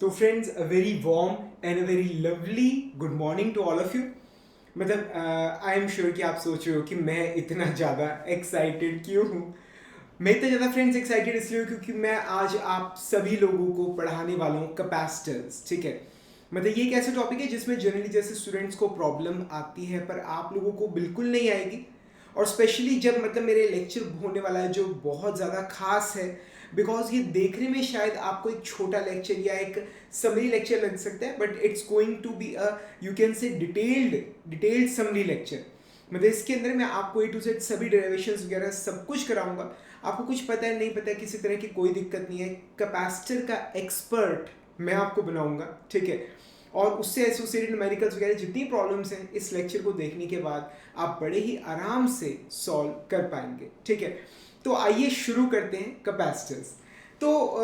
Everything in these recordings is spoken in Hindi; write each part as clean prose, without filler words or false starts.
तो friends, a very warm and a very lovely good morning to all of you. मतलब आई एम श्योर कि आप सोच रहे हो कि मैं इतना ज़्यादा एक्साइटेड क्यों हूँ। मैं इतना ज़्यादा फ्रेंड्स एक्साइटेड इसलिए हूँ क्योंकि मैं आज आप सभी लोगों को पढ़ाने वाला हूँ कैपेसिटर्स। ठीक है, मतलब ये एक ऐसा टॉपिक है जिसमें जनरली जैसे स्टूडेंट्स को प्रॉब्लम आती है पर आप लोगों को बिल्कुल नहीं आएगी। और स्पेशली जब मतलब मेरे लेक्चर होने वाला है जो बहुत ज़्यादा खास है, बिकॉज ये देखने में शायद आपको एक छोटा लेक्चर या एक समरी लेक्चर लग सकता है, but it's going to be a you can say detailed summary lecture. मतलब इसके अंदर मैं आपको ए टू जेड सभी डेरिवेशंस वगैरह सब कुछ कराऊंगा। आपको कुछ पता है नहीं पता है किसी तरह की कोई दिक्कत नहीं है, कैपेसिटर का एक्सपर्ट मैं आपको बनाऊंगा। ठीक है, और उससे एसोसिएटेड न्यूमेरिकल्स वगैरह जितनी प्रॉब्लम्स हैं इस लेक्चर को देखने के बाद आप बड़े ही आराम से सॉल्व कर पाएंगे। ठीक है, तो आइए शुरू करते हैं कैपेसिटर्स। तो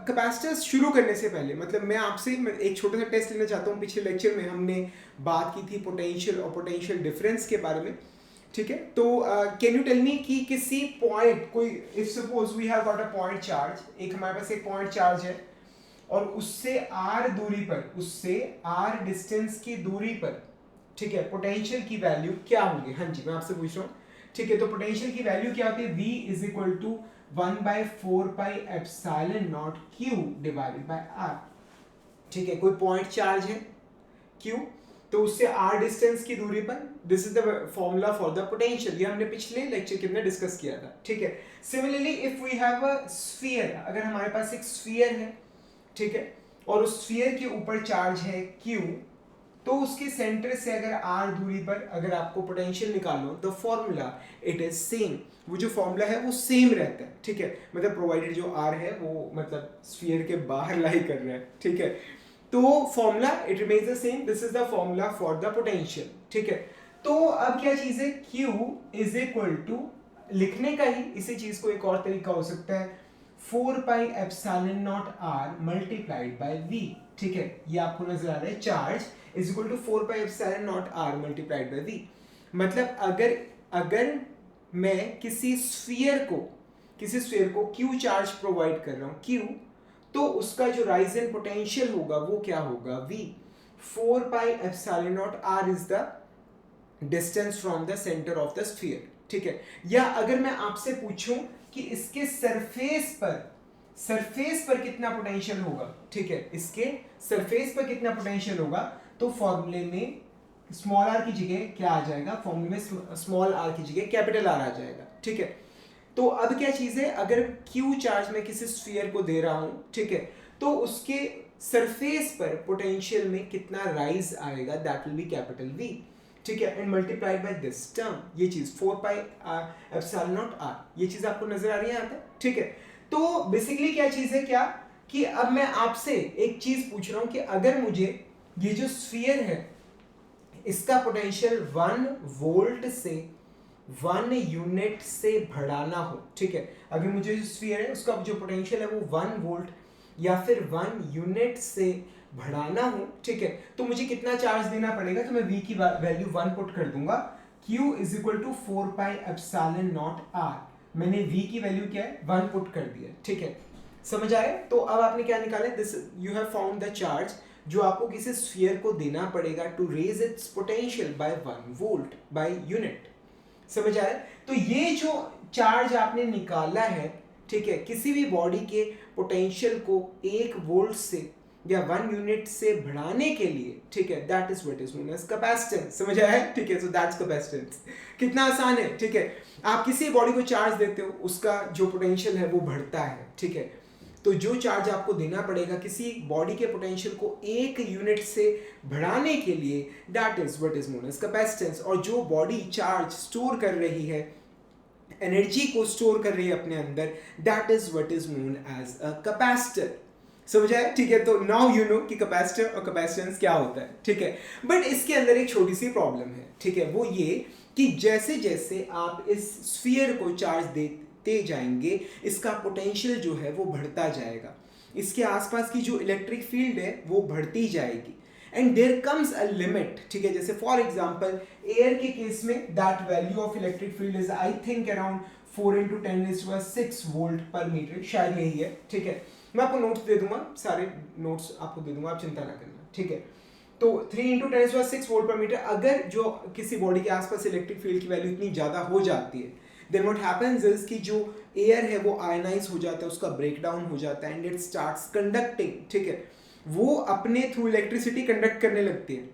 कैपेसिटर्स शुरू करने से पहले मतलब मैं एक छोटा सा टेस्ट लेना चाहता हूँ। पिछले लेक्चर में हमने बात की थी पोटेंशियल और पोटेंशियल डिफरेंस के बारे में। ठीक है, तो कैन यू टेल मी कि किसी पॉइंट कोई, if suppose we have got a point charge, एक हमारे पास एक पॉइंट चार्ज है और उससे आर दूरी पर, उससे आर डिस्टेंस की दूरी पर, ठीक है, पोटेंशियल की वैल्यू क्या होगी। हाँ जी, मैं आपसे पूछ रहा हूँ। ठीक है, तो पोटेंशियल की वैल्यू क्या होती है, V is equal to 1/4πε0 Q divided by R। ठीक है, कोई पॉइंट चार्ज है Q, तो उससे R डिस्टेंस की दूरी पर, this is the formula for the potential. ये हमने पिछले लेक्चर के अंदर डिस्कस किया था। ठीक है, similarly if we have a sphere, अगर हमारे पास एक स्फीयर है, ठीक है, और उस स्फीयर के ऊपर चार्ज है Q, तो उसके सेंटर से अगर r दूरी पर अगर आपको पोटेंशियल निकालो, the formula it is same. वो जो फॉर्मूला है वो सेम रहता है। ठीक है, मतलब प्रोवाइडेड जो r है वो मतलब स्फीयर के बाहर लाई कर रहा है। ठीक है, तो formula it remains the same, this is the formula for the potential. ठीक है, तो अब क्या चीज है, Q इज इक्वल टू, लिखने का ही इसी चीज को एक और तरीका हो सकता है, 4πε0r मल्टीप्लाइड बाय v। ठीक है, ये आपको नजर आ रहा है, charge is equal to 4πε0r multiplied by v। मतलब अगर अगर मैं किसी स्फीयर को q चार्ज प्रोवाइड कर रहा हूं, q, तो उसका जो राइज इन पोटेंशियल होगा वो क्या होगा, v। 4πε0r is the distance from the centre of the sphere. ठीक है, या अगर मैं आपसे पूछूं कि इसके सरफेस पर कितना पोटेंशियल होगा, ठीक है, इसके सरफेस पर कितना पोटेंशियल होगा, तो फॉर्मूले में स्मॉल आर की जगह क्या आ जाएगा, फॉर्मूले में स्मॉल आर की जगह कैपिटल आर आ जाएगा। ठीक है, तो अब क्या चीज है, अगर क्यू चार्ज में किसी स्फीयर को दे रहा हूं, ठीक है, तो उसके सरफेस पर पोटेंशियल में कितना राइज आएगा, that will B capital V. ठीक है, and multiplied by this term, ये चीज 4πε0r, ये चीज आपको नजर आ रही है यहाँ पे। ठीक है, तो बेसिकली क्या चीज है, क्या कि अब मैं आपसे एक चीज पूछ रहा हूं कि अगर मुझे ये जो स्फीयर है इसका पोटेंशियल 1 वोल्ट से 1 यूनिट से बढ़ाना हो, ठीक है, अगर मुझे जो स्फीयर है उसका जो पोटेंशियल है वो 1 वोल्ट या फिर 1 यूनिट से बढ़ाना हो, ठीक है, तो मुझे कितना चार्ज देना पड़ेगा, तो मैं v की वैल्यू 1 पुट कर दूंगा, q is equal to 4πε0r। मैंने v की वैल्यू क्या है, 1 पुट कर दिया। ठीक है, समझ आए। तो अब आपने क्या निकाला, this you have found the charge जो आपको किसी स्फीयर को देना पड़ेगा to raise its potential by 1 volt by unit. समझ आया। तो ये जो चार्ज आपने निकाला है, ठीक है, किसी भी बॉडी के पोटेंशियल को 1 वोल्ट से या 1 यूनिट से बढ़ाने के लिए, ठीक है, that is what is known as capacitance. समझ आया है। ठीक है, सो दैट्स कैपेसिटेंस। कितना आसान है। ठीक है, आप किसी बॉडी को चार्ज देते हो, उसका जो पोटेंशियल है वो बढ़ता है। ठीक है, तो जो चार्ज आपको देना पड़ेगा किसी बॉडी के पोटेंशियल को 1 यूनिट से बढ़ाने के लिए, that is what is known as capacitance. और जो बॉडी चार्ज स्टोर कर रही है, एनर्जी को स्टोर कर रही है अपने अंदर, that is what is known as a capacitor. समझ आया। ठीक है, तो नाउ यू नो कि कैपेसिटर और कैपेसिटेंस क्या होता है। ठीक है, बट इसके अंदर एक छोटी सी प्रॉब्लम है। ठीक है, वो ये कि जैसे जैसे आप इस स्फीयर को चार्ज देते जाएंगे, इसका पोटेंशियल जो है वो बढ़ता जाएगा, इसके आसपास की जो इलेक्ट्रिक फील्ड है वो बढ़ती जाएगी, and there comes a limit. ठीक है, जैसे फॉर एग्जांपल एयर के केस में that value of electric field is I think around 4 × 10⁶ volt per metre, शायद यही है। ठीक है, मैं आपको नोट्स दे दूंगा, सारे नोट्स आपको दे दूंगा, आप चिंता ना करना, ठीक है। तो 3 × 10⁶ वोल्ट पर मीटर, अगर जो किसी बॉडी के आसपास इलेक्ट्रिक फील्ड की वैल्यू इतनी ज़्यादा हो जाती है, देन व्हाट हैपेंस इज कि जो एयर है वो आयनाइज हो जाता है, उसका ब्रेकडाउन हो जाता है, एंड इट स्टार्ट्स कंडक्टिंग, ठीक है, वो अपने थ्रू इलेक्ट्रिसिटी कंडक्ट करने लगती है,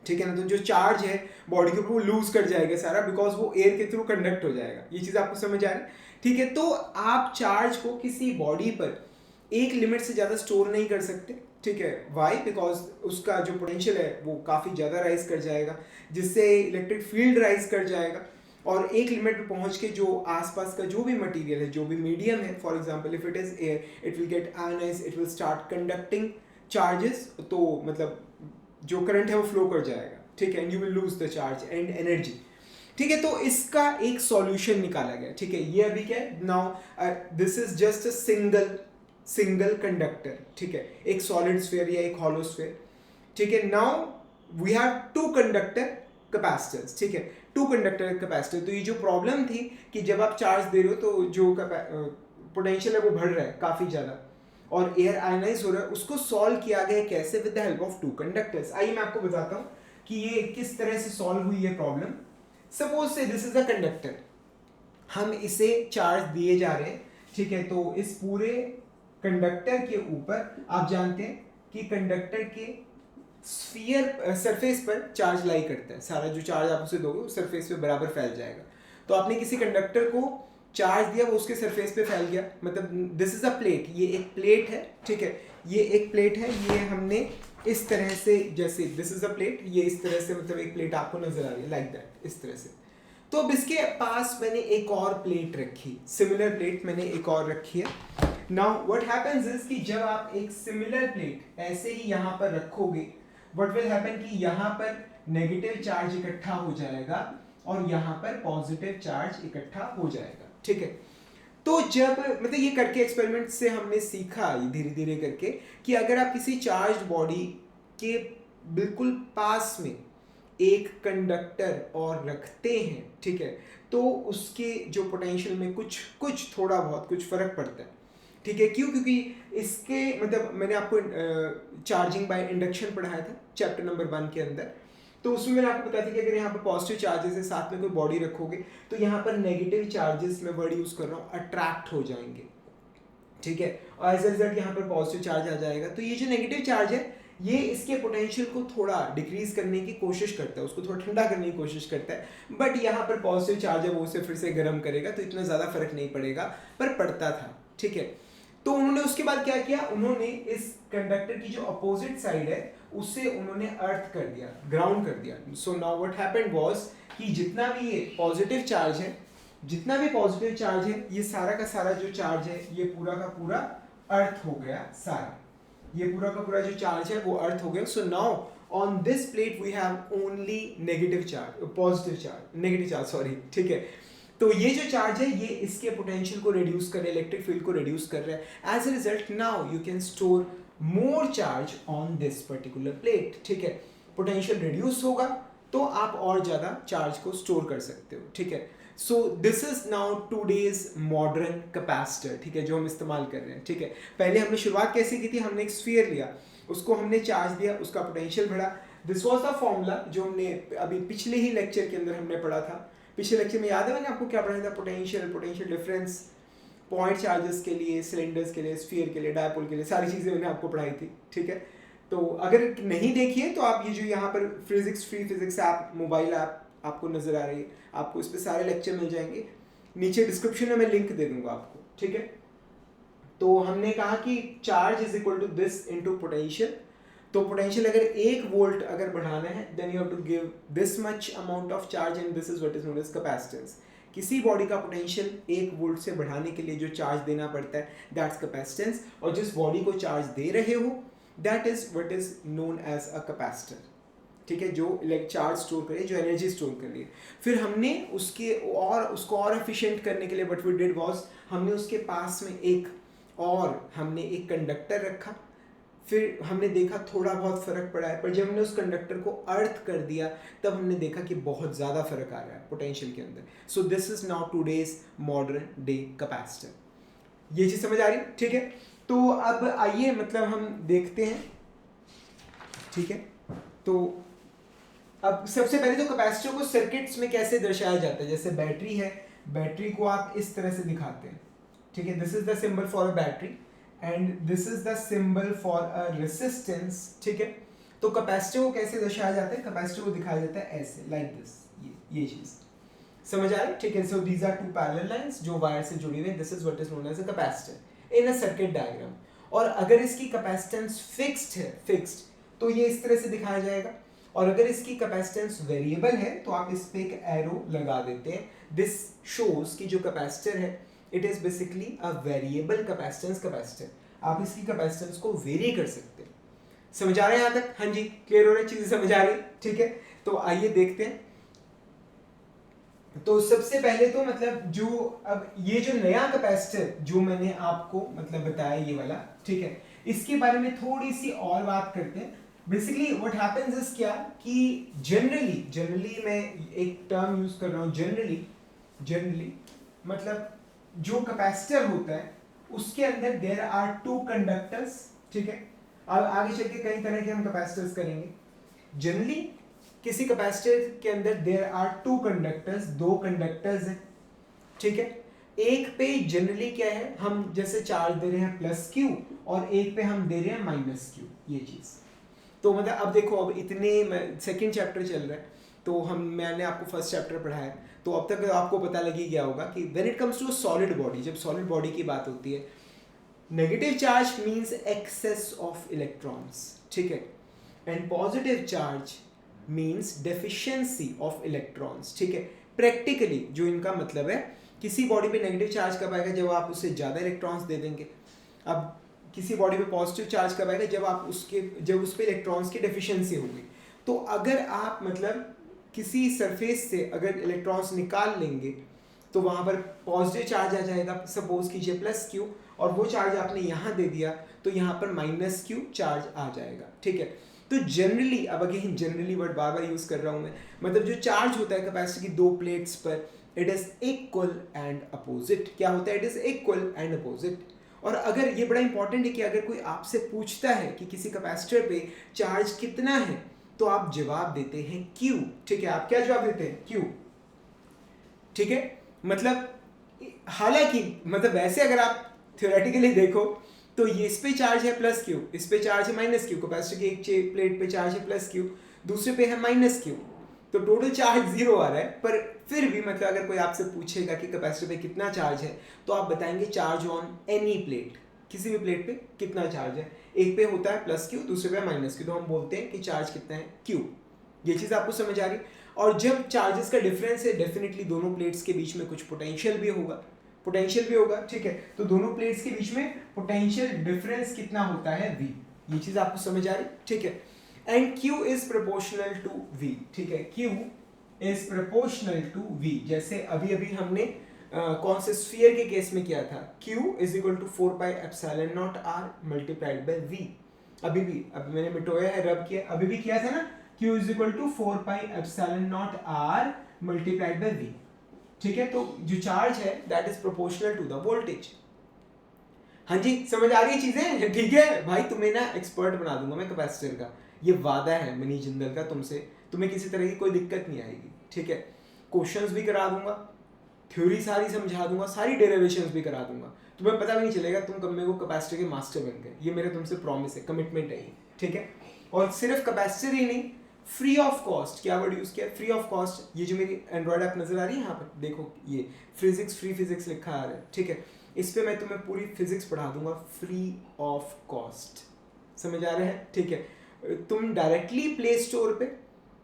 ठीक है ना। तो जो चार्ज है बॉडी के ऊपर वो लूज कर जाएगा सारा, बिकॉज वो एयर के थ्रू कंडक्ट हो जाएगा। ये चीज़ आपको समझ आ रही है, ठीक है। तो आप चार्ज को किसी बॉडी पर एक लिमिट से ज़्यादा स्टोर नहीं कर सकते, ठीक है। वाई? बिकॉज उसका जो पोटेंशियल है वो काफ़ी ज़्यादा राइज कर जाएगा, जिससे इलेक्ट्रिक फील्ड राइज कर जाएगा, और एक लिमिट पे पहुंच के जो आसपास का जो भी मटेरियल है, जो भी मीडियम है, for example if it is air, it will get ionised, it will start conducting charges, तो मतलब जो करंट है वो फ्लो कर जाएगा, ठीक है, and you will lose the charge and energy, ठीक है। तो इसका एक सॉल्यूशन निकाला गया, ठीक है। ये अभी क्या है, now this is just a single conductor, ठीक है, एक सॉलिड स्फीयर या एक हॉलो स्फीयर, ठीक है। Now we have two conductor capacitors, ठीक है, टू कंडक्टर कैपेसिटर। तो ये जो प्रॉब्लम थी कि जब आप चार्ज दे रहे हो तो जो पोटेंशियल है वो बढ़ रहा है काफ़ी ज़्यादा और एयर आयनाइज हो रहा है, उसको सॉल्व किया गया कैसे? With the help of two conductors. आइए मैं आपको बताता हूँ कि ये किस तरह से सॉल्व हुई है प्रॉब्लम। सपोज से दिस इज अ कंडक्टर, हम इसे चार्ज दिए जा रहे हैं, ठीक है। तो इस पूरे कंडक्टर के ऊपर आप जानते हैं कि कंडक्टर के स्फीयर सरफेस पर चार्ज लाई करता है, सारा जो चार्ज आप उसे दोगे उस सरफेस पे बराबर फैल जाएगा। तो आपने किसी कंडक्टर को चार्ज दिया, वो उसके सरफेस पे फैल गया, मतलब दिस इज अ प्लेट, ये एक प्लेट है, ठीक है, ये एक प्लेट है, ये हमने इस तरह से, जैसे दिस इज अ प्लेट, ये इस तरह से, मतलब एक प्लेट आपको नजर आ रही है लाइक दैट, इस तरह से। तो अब इसके पास मैंने एक और प्लेट रखी, सिमिलर प्लेट मैंने एक और रखी है। नाउ व्हाट हैपेंस इज कि जब आप एक सिमिलर प्लेट ऐसे ही यहाँ पर रखोगे, व्हाट विल हैपन कि यहाँ पर नेगेटिव चार्ज इकट्ठा हो जाएगा और यहाँ पर पॉजिटिव चार्ज इकट्ठा हो जाएगा, ठीक है। तो जब मतलब ये करके एक्सपेरिमेंट से हमने सीखा धीरे धीरे करके कि अगर आप किसी चार्ज बॉडी के बिल्कुल पास में एक कंडक्टर और रखते हैं, ठीक है, तो उसके जो पोटेंशियल में कुछ थोड़ा बहुत कुछ फर्क पड़ता है, ठीक है। क्यों? क्योंकि इसके मतलब मैंने आपको चार्जिंग बाय इंडक्शन पढ़ाया था चैप्टर नंबर 1 के अंदर, तो उसमें मैंने आपको बताया था कि अगर यहाँ पर पॉजिटिव चार्जेस है, साथ में कोई बॉडी रखोगे, तो यहाँ पर नेगेटिव चार्जेस, मैं वर्ड यूज कर रहा हूँ, अट्रैक्ट हो जाएंगे, ठीक है, और एज अ रिजल्ट यहाँ पर पॉजिटिव चार्ज आ जाएगा। तो ये जो नेगेटिव चार्ज है ये इसके पोटेंशियल को थोड़ा डिक्रीज करने की कोशिश करता है, उसको थोड़ा ठंडा करने की कोशिश करता है, बट यहाँ पर पॉजिटिव चार्ज है वो उसे फिर से गर्म करेगा, तो इतना ज़्यादा फर्क नहीं पड़ेगा, पर पड़ता था, ठीक है। तो उन्होंने उसके बाद क्या किया, उन्होंने इस कंडक्टर की जो अपोजिट साइड है उसे उन्होंने अर्थ कर दिया, ग्राउंड कर दिया। So now what happened was कि जितना भी ये पॉजिटिव चार्ज है, जितना भी पॉजिटिव चार्ज है, ये सारा का सारा जो चार्ज है ये पूरा का पूरा अर्थ हो गया सारा, ये पूरा का पूरा जो चार्ज है वो अर्थ हो गया। So now on this plate we have only negative charge, positive charge, negative charge sorry, ठीक है। तो ये जो चार्ज है ये इसके पोटेंशियल को रिड्यूस कर रहा है, इलेक्ट्रिक फील्ड को रिड्यूस कर रहा है। As a result now you can store more charge on this particular plate, ठीक है। पोटेंशियल रिड्यूस होगा तो आप और ज़्यादा चार्ज को स्टोर कर सकते हो, ठीक है। सो this is now today's modern capacitor, ठीक है, जो हम इस्तेमाल कर रहे हैं, ठीक है। पहले हमने शुरुआत कैसे की थी, हमने एक स्फीयर लिया, उसको हमने चार्ज दिया, उसका पोटेंशियल बढ़ा। दिस वॉज द फॉर्मूला जो हमने अभी पिछले ही लेक्चर के अंदर हमने पढ़ा था। पिछले लेक्चर में याद है मैंने आपको क्या पढ़ाया था, पोटेंशियल डिफरेंस, पॉइंट चार्जेस के लिए, सिलेंडर्स के लिए, स्फीयर के लिए, डायपोल के लिए, सारी चीज़ें मैंने आपको पढ़ाई थी, ठीक है। तो अगर नहीं देखिए तो आप ये जो यहाँ पर physics free physics app, mobile app आपको नज़र आ रही है, आपको इस पर सारे लेक्चर मिल जाएंगे, नीचे डिस्क्रिप्शन में मैं लिंक दे दूंगा आपको, ठीक है। तो हमने कहा कि charge is equal to this into potential. तो पोटेंशियल अगर 1 वोल्ट अगर बढ़ाना है, then you have to give this much amount of charge and this is what is known as capacitance. किसी बॉडी का पोटेंशियल 1 वोल्ट से बढ़ाने के लिए जो चार्ज देना पड़ता है दैट्स कैपेसिटेंस, और जिस बॉडी को चार्ज दे रहे हो that is what is known as a capacitor, ठीक है, जो चार्ज स्टोर करे, जो एनर्जी स्टोर कर रही है। फिर हमने उसको और एफिशिएंट करने के लिए व्हाट वी डिड वाज, हमने उसके पास में हमने एक कंडक्टर रखा, फिर हमने देखा थोड़ा बहुत फर्क पड़ा है, पर जब हमने उस कंडक्टर को अर्थ कर दिया तब हमने देखा कि बहुत ज़्यादा फर्क आ रहा है पोटेंशियल के अंदर। सो this is now today's modern day capacitor. ये चीज़ समझ आ रही है, ठीक है। तो अब आइए मतलब हम देखते हैं, ठीक है। तो अब सबसे पहले तो कैपेसिटर को सर्किट्स में कैसे दर्शाया जाता है, जैसे बैटरी है, बैटरी को आप इस तरह से दिखाते हैं, ठीक है। This is the symbol for a battery and this is the symbol for a resistance, ठीक है। तो कैपेसिटर को कैसे दर्शाया जाता है, कैपेसिटर को दिखाया जाता है ऐसे, लाइक दिस, ये चीज समझ आ रही है, ठीक है। So these are two parallel lines जो वायर से जुड़ी हुई है, this is what is known as a capacitor in a circuit diagram. और अगर इसकी कैपेसिटेंस फिक्स्ड है, फिक्स्ड, तो ये इस तरह से दिखाया जाएगा, और अगर इसकी कैपेसिटेंस वेरिएबल है तो आप इस पे एक एरो लगा देते हैं। दिस शोज कि जो कैपेसिटर है it is basically a variable capacitance capacitor, आप इसकी कैपेसिटेंस को वेरी कर सकते हैं। समझ आ रहे हैं यहाँ तक? हाँ जी, क्लियर हो रही चीजें, समझ आ रही, ठीक है। तो आइए देखते हैं। तो सबसे पहले तो मतलब जो अब ये जो नया कैपेसिटर जो मैंने आपको मतलब बताया ये वाला, ठीक है, इसके बारे में थोड़ी सी और बात करते हैं। बेसिकली व्हाट हैपेंस इज क्या कि जनरली मैं एक टर्म यूज कर रहा हूँ, जनरली मतलब जो कैपेसिटर होता है उसके अंदर देयर आर टू कंडक्टर्स, ठीक है। अब आगे चल के कई तरह के हम कैपेसिटर्स करेंगे। जनरली किसी कैपेसिटर के अंदर देयर आर टू कंडक्टर्स, दो कंडक्टर्स हैं, ठीक है। एक पे जनरली क्या है, हम जैसे चार्ज दे रहे हैं प्लस क्यू, और एक पे हम दे रहे हैं माइनस क्यू, ये चीज। तो मतलब अब देखो, अब इतने सेकंड चैप्टर चल रहा है, तो मैंने आपको फर्स्ट चैप्टर पढ़ाया, तो अब तक आपको पता लगी गया होगा कि when it comes to solid body, जब सॉलिड बॉडी की बात होती है, negative charge means excess of electrons, ठीक है, and positive charge means deficiency of electrons, ठीक है। प्रैक्टिकली जो इनका मतलब है, किसी बॉडी पे नेगेटिव चार्ज कब आएगा, जब आप उसे ज़्यादा इलेक्ट्रॉन्स दे देंगे। अब किसी बॉडी पे पॉजिटिव चार्ज कब आएगा, जब उस पे इलेक्ट्रॉन्स की डेफिशिएंसी होगी। तो अगर आप मतलब किसी सरफेस से अगर इलेक्ट्रॉन्स निकाल लेंगे तो वहाँ पर पॉजिटिव चार्ज आ जाएगा, सपोज कीजिए प्लस क्यू, और वो चार्ज आपने यहाँ दे दिया तो यहाँ पर माइनस क्यू चार्ज आ जाएगा, ठीक है। तो जनरली, अब अगेन जनरली वर्ड बार बार यूज कर रहा हूँ मैं, मतलब जो चार्ज होता है कैपेसिटर की दो प्लेट्स पर, it is equal and opposite. क्या होता है? It is equal and opposite. और अगर ये बड़ा इंपॉर्टेंट है कि अगर कोई आपसे पूछता है कि किसी कैपेसिटर पे चार्ज कितना है, तो आप जवाब देते हैं क्यू, ठीक है। आप क्या जवाब देते हैं? क्यू, ठीक है। मतलब हालांकि मतलब वैसे अगर आप थ्योरेटिकली देखो तो ये इस पे चार्ज है प्लस क्यू, इस पे चार्ज है माइनस क्यू, कैपेसिटर की एक प्लेट पे चार्ज है प्लस क्यू, दूसरे पे है माइनस क्यू, तो टोटल चार्ज जीरो आ रहा है। पर फिर भी मतलब अगर कोई आपसे पूछेगा कि कैपेसिटर पे कितना चार्ज है, तो आप बताएंगे चार्ज ऑन एनी प्लेट, किसी भी प्लेट पे कितना चार्ज है। एक पे होता है प्लस क्यू, दूसरे पे माइनस क्यू, तो हम बोलते हैं कि चार्ज कितना है? क्यू। ये चीज़ आपको समझ आ रही? और जब चार्जेस का डिफरेंस है, डेफिनेटली दोनों प्लेट्स के बीच में कुछ पोटेंशियल भी होगा, ठीक है। तो दोनों प्लेट्स के बीच में पोटेंशियल डिफरेंस कितना होता है? V। ये चीज आपको समझ आ रही, ठीक है। And Q is proportional to V, ठीक है। Q is proportional to V। जैसे अभी हमने कौन से स्फीयर के केस में किया था, Q is equal to 4 pi epsilon naught R multiplied by V। अभी मैंने मिटोया है, रब किया, अभी भी किया था ना, Q is equal to 4 pi epsilon naught R multiplied by V, ठीक है। तो जो चार्ज है that is proportional to the voltage. हाँ जी, समझ आ रही है चीजें? ठीक है भाई, तुम्हें ना एक्सपर्ट बना दूंगा मैं कैपेसिटर का, ये वादा है मनीष जिंदल का तुमसे, तुम्हें किसी तरह की कोई दिक्कत नहीं आएगी, ठीक है। क्वेश्चंस भी करा दूंगा, थ्योरी सारी समझा दूंगा, सारी डेरिवेशंस भी करा दूंगा, तुम्हें पता भी नहीं चलेगा, तुम कब में को कैपेसिटर के मास्टर बन गए। ये मेरा तुमसे प्रॉमिस है, कमिटमेंट है ये, ठीक है। और सिर्फ कैपेसिटर ही नहीं, फ्री ऑफ कॉस्ट, क्या वर्ड यूज किया? Free of cost. ये जो मेरी एंड्रॉइड ऐप नजर आ रही है यहाँ पर, देखो ये फिजिक्स, फ्री फिजिक्स लिखा आ रहा है, ठीक है। इस पे मैं तुम्हें पूरी फिजिक्स पढ़ा दूंगा फ्री ऑफ कॉस्ट। समझ आ रहा है? ठीक है। तुम डायरेक्टली प्ले स्टोर पे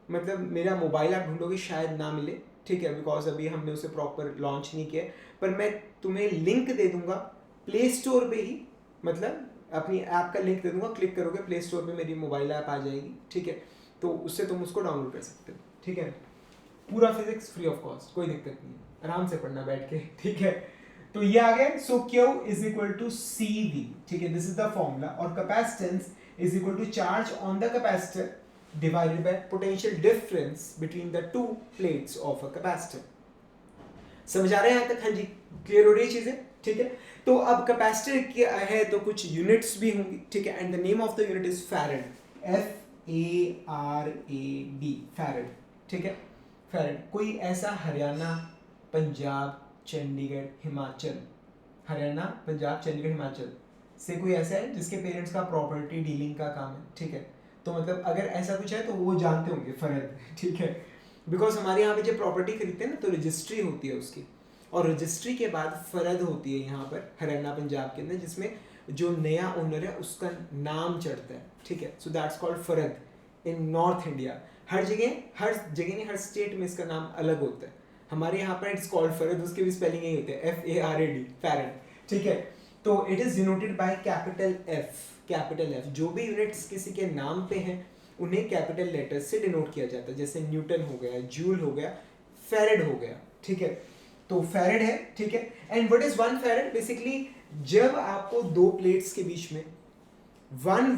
मतलब मेरा मोबाइल ऐप ढूंढोगे, शायद ना मिले, ठीक है, बिकॉज अभी हमने उसे प्रॉपर लॉन्च नहीं किया, पर मैं तुम्हें लिंक दे दूंगा प्ले स्टोर पे ही, मतलब अपनी ऐप का लिंक दे दूंगा, क्लिक करोगे प्ले स्टोर पे मेरी मोबाइल ऐप आ जाएगी, ठीक है। तो उससे तुम उसको डाउनलोड कर सकते हो, ठीक है। पूरा फिजिक्स फ्री ऑफ कॉस्ट, कोई दिक्कत नहीं है, आराम से पढ़ना बैठ के, ठीक है। तो ये आ गया। So Q is equal to CV, ठीक है, दिस इज द फॉर्मूला। और capacitance is equal to charge on the capacitor divided by potential difference between the two plates of a capacitor. समझ आ रहे हैं यहाँ तक? हाँ जी, क्लियर हो रही है चीजें? ठीक है। तो अब कैपेसिटर क्या है, तो कुछ यूनिट्स भी होंगी, ठीक है। And the name of the unit is farad, FARAD, farad, ठीक है। फैरेड। कोई ऐसा हरियाणा, पंजाब, चंडीगढ़, हिमाचल, हरियाणा, पंजाब, चंडीगढ़, हिमाचल से कोई ऐसा है जिसके पेरेंट्स का प्रॉपर्टी डीलिंग का काम है, ठीक है। तो मतलब अगर ऐसा कुछ है तो वो जानते होंगे फरद, ठीक है। बिकॉज हमारे यहाँ पे जब प्रॉपर्टी खरीदते हैं ना तो रजिस्ट्री होती है उसकी, और रजिस्ट्री के बाद फरद होती है यहाँ पर हरियाणा पंजाब के अंदर, जिसमें जो नया ओनर है उसका नाम चढ़ता है, ठीक है। सो दैट्स कॉल्ड फरद इन नॉर्थ इंडिया। हर जगह नहीं, हर स्टेट में इसका नाम अलग होता है। हमारे यहाँ पर इट्स कॉल्ड फरद, उसके भी स्पेलिंग यही होते हैं FARAD, फैरड, ठीक है। तो it is denoted by capital F, capital F। जो भी यूनिट्स किसी के नाम पे हैं उन्हें कैपिटल लेटर से डिनोट किया जाता है, जैसे न्यूटन हो गया, जूल हो गया, फैरड हो गया, ठीक है। तो फैरड है, ठीक है। And what is 1 farad? Basically जब आपको दो प्लेट्स के बीच में 1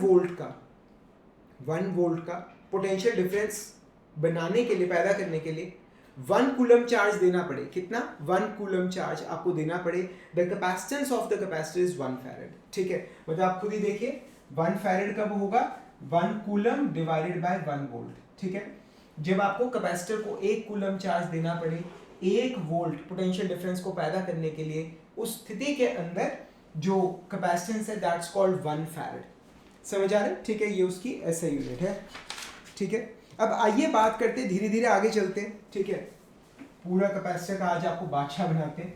वोल्ट का पोटेंशियल डिफरेंस बनाने के लिए, पैदा करने के लिए 1 कूलम चार्ज देना पड़े, कितना? 1 कूलम चार्ज आपको देना पड़े, the capacitance of the capacitor is 1 farad, ठीक है। मतलब आप खुद ही देखिए 1 फैरड कब होगा? 1 कूलम डिवाइडेड बाय 1 वोल्ट, ठीक है। जब आपको कैपेसिटर को 1 कूलम चार्ज देना पड़े 1 वोल्ट पोटेंशियल डिफरेंस को पैदा करने के लिए, उस स्थिति के अंदर जो कैपेसिटेंस है दैट्स कॉल्ड 1 फैरड। समझ आ रहा है, ठीक है। ये उसकी ऐसा यूनिट है, ठीक है। अब आइए बात करते हैं, धीरे धीरे आगे चलते हैं, ठीक है। पूरा कैपेसिटर का आज आपको बादशाह बनाते हैं।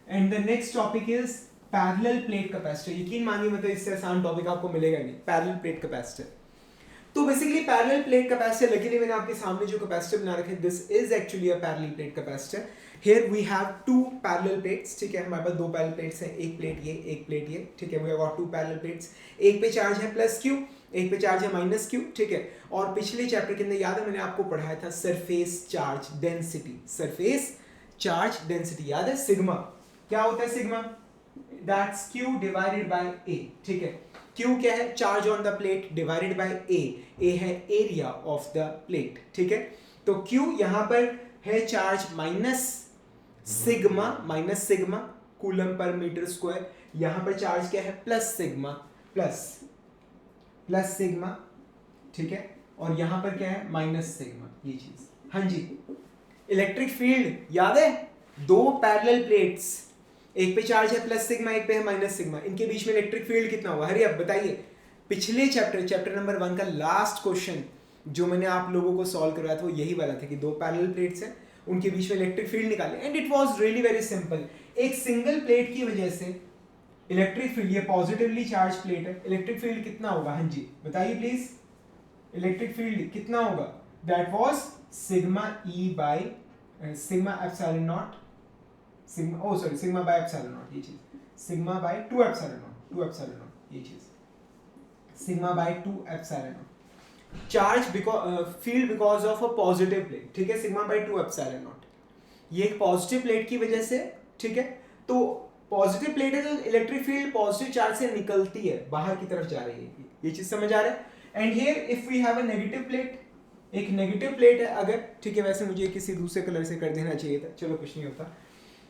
And the next topic is parallel plate capacitor. यकीन मानिए मतलब इससे आसान टॉपिक आपको मिलेगा नहीं, पैरेलल प्लेट कैपेसिटर। तो basically parallel plate capacitor, luckily मैंने आपके सामने जो कैपेसिटर बना रखे, this is actually a parallel plate capacitor. Here we have 2 parallel plates, ठीक है। हमारे पास 2 पैरेलल प्लेट्स हैं, एक प्लेट ये, एक प्लेट ये, ठीक है। We have got 2 parallel plates. एक पे चार्ज है प्लस Q, एक पे चार्ज है माइनस Q, ठीक है। और पिछले चैप्टर के अंदर याद है मैंने आपको पढ़ाया था surface charge density, surface charge density याद है, सिग्मा। क्या होता है sigma? That's Q divided by A, ठीक है। Q क्या है? Charge on the plate divided by A, A है एरिया ऑफ द प्लेट, ठीक है। तो Q यहाँ पर है charge minus sigma coulomb per metre square. यहाँ पर चार्ज क्या है? प्लस सिग्मा, प्लस सिग्मा, ठीक है। और यहाँ पर क्या है? माइनस सिग्मा, ये चीज। हाँ जी, इलेक्ट्रिक फील्ड याद है, 2 पैरेलल प्लेट्स, एक पे चार्ज है प्लस सिग्मा, एक पे है माइनस सिग्मा, इनके बीच में इलेक्ट्रिक फील्ड कितना हुआ? हरी अब बताइए। पिछले चैप्टर नंबर 1 का लास्ट क्वेश्चन जो मैंने आप लोगों को सॉल्व करवाया था वो यही वाला था कि 2 पैरेलल प्लेट्स हैं, उनके बीच में इलेक्ट्रिक फील्ड निकाले। And it was really very simple. एक सिंगल प्लेट की वजह से इलेक्ट्रिक फील्ड, ये पॉजिटिवली चार्ज प्लेट है, इलेक्ट्रिक फील्ड कितना होगा? हाँ जी बताइए प्लीज, इलेक्ट्रिक फील्ड कितना होगा? That was sigma E by sigma epsilon not, sigma by epsilon naught, ये चीज, सिग्मा बाय 2 एप्सिलॉन नॉट, ये चीज, sigma bye 2 epsilon naught. Charge field because of a positive plate, ठीक है, सिग्मा बाय 2 एप्सिलॉन नॉट। ये एक पॉजिटिव प्लेट की वजह से, ठीक है। तो पॉजिटिव प्लेट है तो इलेक्ट्रिक फील्ड पॉजिटिव चार्ज से निकलती है, बाहर की तरफ जा रही है, ये चीज समझ आ रहा है। And here if we have a negative plate, एक नेगेटिव प्लेट है अगर, ठीक है, वैसे मुझे किसी दूसरे कलर से कर देना चाहिए था, चलो कुछ नहीं होता,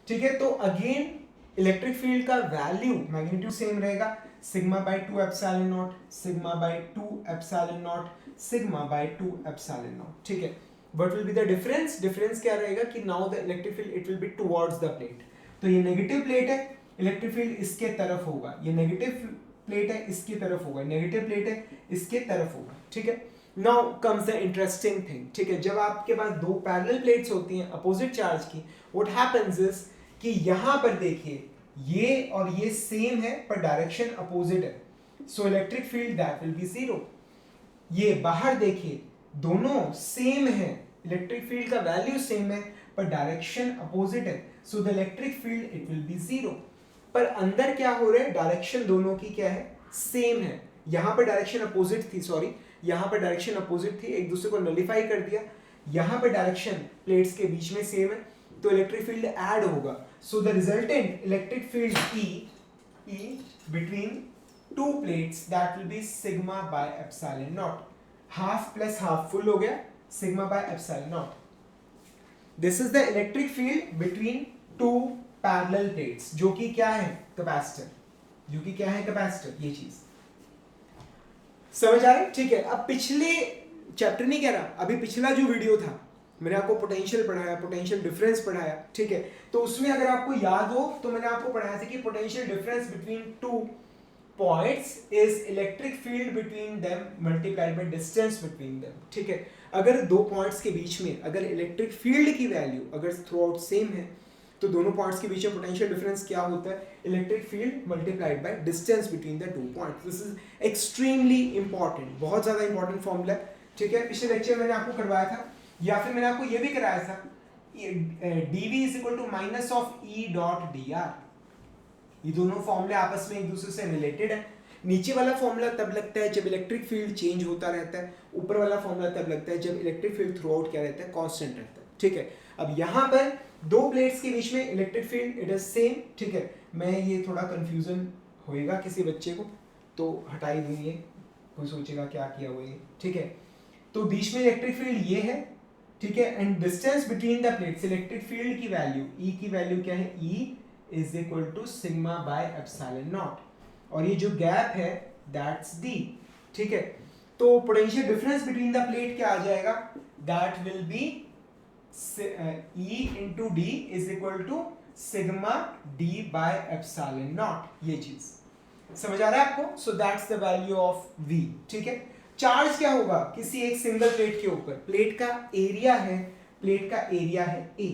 ठीक है। तो अगेन इलेक्ट्रिक फील्ड का वैल्यू मैग्नीट्यूड सेम रहेगा, sigma bye 2 epsilon not, sigma bye 2 epsilon not, sigma bye 2 epsilon naught, ठीक है। What will be the difference? Difference क्या रहेगा कि now the electric field it will be towards the plate. तो ये नेगेटिव प्लेट है, इलेक्ट्रिक फील्ड इसके तरफ होगा, ये नेगेटिव प्लेट है इसकी तरफ होगा, नेगेटिव प्लेट है इसके तरफ होगा, ठीक है। Now comes the interesting thing, ठीक है। जब आपके पास 2 पैरेलल प्लेट्स होती हैं अपोजिट चार्ज की, व्हाट हैपेंस इज कि यहां पर देखिए ये और ये सेम है पर डायरेक्शन अपोजिट है, so electric field that will B 0। ये बाहर देखिए दोनों सेम है, इलेक्ट्रिक फील्ड का वैल्यू सेम है पर डायरेक्शन अपोजिट है, so the electric field it will be 0। पर अंदर क्या हो रहा है? डायरेक्शन दोनों की क्या है? सेम है। यहां पर डायरेक्शन अपोजिट थी, सॉरी, यहां पर डायरेक्शन अपोजिट थी, एक दूसरे को नलिफाई कर दिया। यहां पर डायरेक्शन प्लेट्स के बीच में सेम है, तो इलेक्ट्रिक फील्ड ऐड होगा, so the resultant electric field E between 2 plates that will be sigma by epsilon naught, half plus half full हो गया, sigma by epsilon naught. This is the electric field between 2 parallel plates, जो कि क्या है कैपेसिटर, जो कि क्या है कैपेसिटर, ये चीज समझ आ रही, ठीक है। अब पिछले चैप्टर नहीं कह रहा, अभी पिछला जो वीडियो था मैंने आपको पोटेंशियल पढ़ाया, पोटेंशियल डिफरेंस पढ़ाया, ठीक है। तो उसमें अगर आपको याद हो तो मैंने आपको पढ़ाया था कि potential difference between two points is electric field between them multiplied by distance between them, ठीक है। अगर दो पॉइंट्स के बीच में अगर इलेक्ट्रिक फील्ड की वैल्यू अगर थ्रू आउट सेम है तो दोनों पॉइंट्स के बीच में पोटेंशियल डिफरेंस क्या होता है, electric field multiplied by distance between the two points. This is extremely important, बहुत ज्यादा इंपॉर्टेंट फॉर्मूला है, ठीक है। पिछले लेक्चर मैंने आपको करवाया था, या फिर मैंने आपको ये भी कराया था dv is equal to minus of E dot D R. ये दोनों फॉर्मूले आपस में एक दूसरे से रिलेटेड है। नीचे वाला फॉर्मूला तब लगता है जब इलेक्ट्रिक फील्ड चेंज होता रहता है, ऊपर वाला फॉर्मूला तब लगता है जब इलेक्ट्रिक फील्ड थ्रू आउट क्या रहता है, कांस्टेंट रहता है, ठीक है। अब यहाँ पर दो प्लेट्स के बीच में electric field it is same, ठीक है। मैं ये थोड़ा कंफ्यूजन होएगा किसी बच्चे को तो हटाई दूंगी, कोई सोचेगा क्या किया हुआ ये, ठीक है। तो बीच में इलेक्ट्रिक फील्ड ये है, ठीक है, and distance between the plates, electric field की वैल्यू ई की वैल्यू क्या है, E is equal to sigma by epsilon naught, और ये जो गैप है दैट्स डी, ठीक है। तो potential difference between the plate क्या आ जाएगा, that will be E into D is equal to sigma D by epsilon naught, ये चीज समझ आ रहा है आपको। सो that's the value of V, ठीक है। चार्ज क्या होगा किसी एक सिंगल प्लेट के ऊपर, प्लेट का एरिया है, प्लेट का एरिया है A,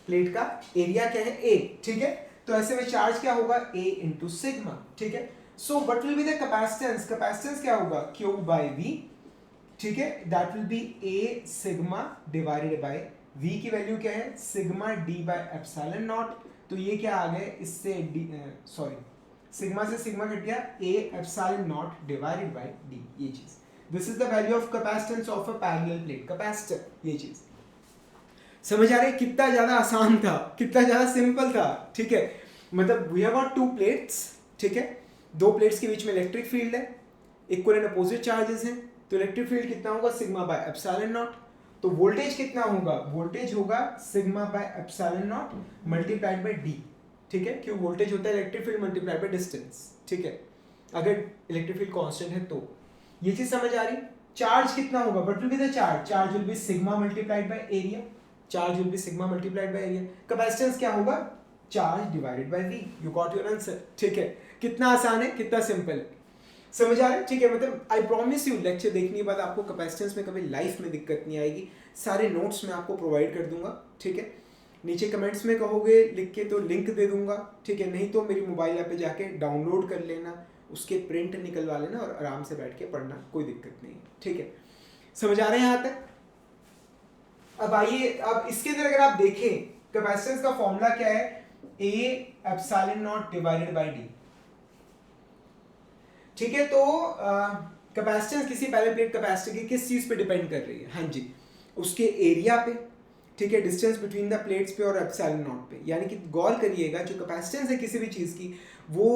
प्लेट का एरिया क्या है A, ठीक है। तो ऐसे में चार्ज क्या होगा A इंटू सिग्मा, ठीक है। So what will be the capacitance, capacitance क्या होगा Q बाय V, ठीक है, that will be A sigma divided by V की वैल्यू क्या है sigma D bye epsilon naught. तो ये क्या आ गया, इससे सॉरी सिग्मा से सिग्मा कट गया, A epsilon not divided by D, ये चीज। This is the value of capacitance of a parallel plate, capacitor, ये चीज समझ आ रही है। कितना ज्यादा आसान था, कितना ज्यादा सिंपल था, ठीक है। मतलब we have got two plates, ठीक है, दो प्लेट्स के बीच में इलेक्ट्रिक फील्ड है, इक्वल एंड अपोजिट चार्जेस हैं, तो इलेक्ट्रिक फील्ड कितना होगा सिग्मा बाय एप्सिलॉन नॉट। तो वोल्टेज कितना होगा, वोल्टेज होगा sigma by epsilon naught multiplied by D, ठीक है, क्यों वोल्टेज होता है electric field multiplied by distance, ठीक है, अगर इलेक्ट्रिक फील्ड कांस्टेंट है तो। ये चीज समझ आ रही। चार्ज कितना होगा, what will be the charge, charge will be sigma multiplied by area, charge will be sigma multiplied by area. Capacitance क्या होगा, charge divided by V, you got your answer, ठीक है। कितना आसान है, कितना सिंपल है, समझ आ रहा है, ठीक है। मतलब आई प्रॉमिस यू लेक्चर देखने के बाद आपको कैपेसिटेंस में कभी लाइफ में दिक्कत नहीं आएगी, सारे नोट्स मैं आपको प्रोवाइड कर दूंगा, ठीक है। नीचे कमेंट्स में कहोगे लिख के तो लिंक दे दूंगा, ठीक है, नहीं तो मेरी मोबाइल ऐप पे जाके डाउनलोड कर लेना, उसके प्रिंट निकलवा लेना और आराम से बैठ के पढ़ना, कोई दिक्कत नहीं, ठीक है। समझ आ रहे हैं यहाँ तक। अब आइए, अब इसके अंदर अगर आप देखें कैपेसिटेंस का फॉर्मूला क्या है, A epsilon not divided by D, ठीक है। तो कैपेसिटेंस किसी पैरेलल प्लेट कैपेसिटर की किस चीज पे डिपेंड कर रही है, हाँ जी, उसके एरिया पे, ठीक है, डिस्टेंस बिटवीन द प्लेट्स पे और एप्सिलॉन नॉट पे। यानी कि गौर करिएगा जो कैपेसिटेंस है किसी भी चीज की वो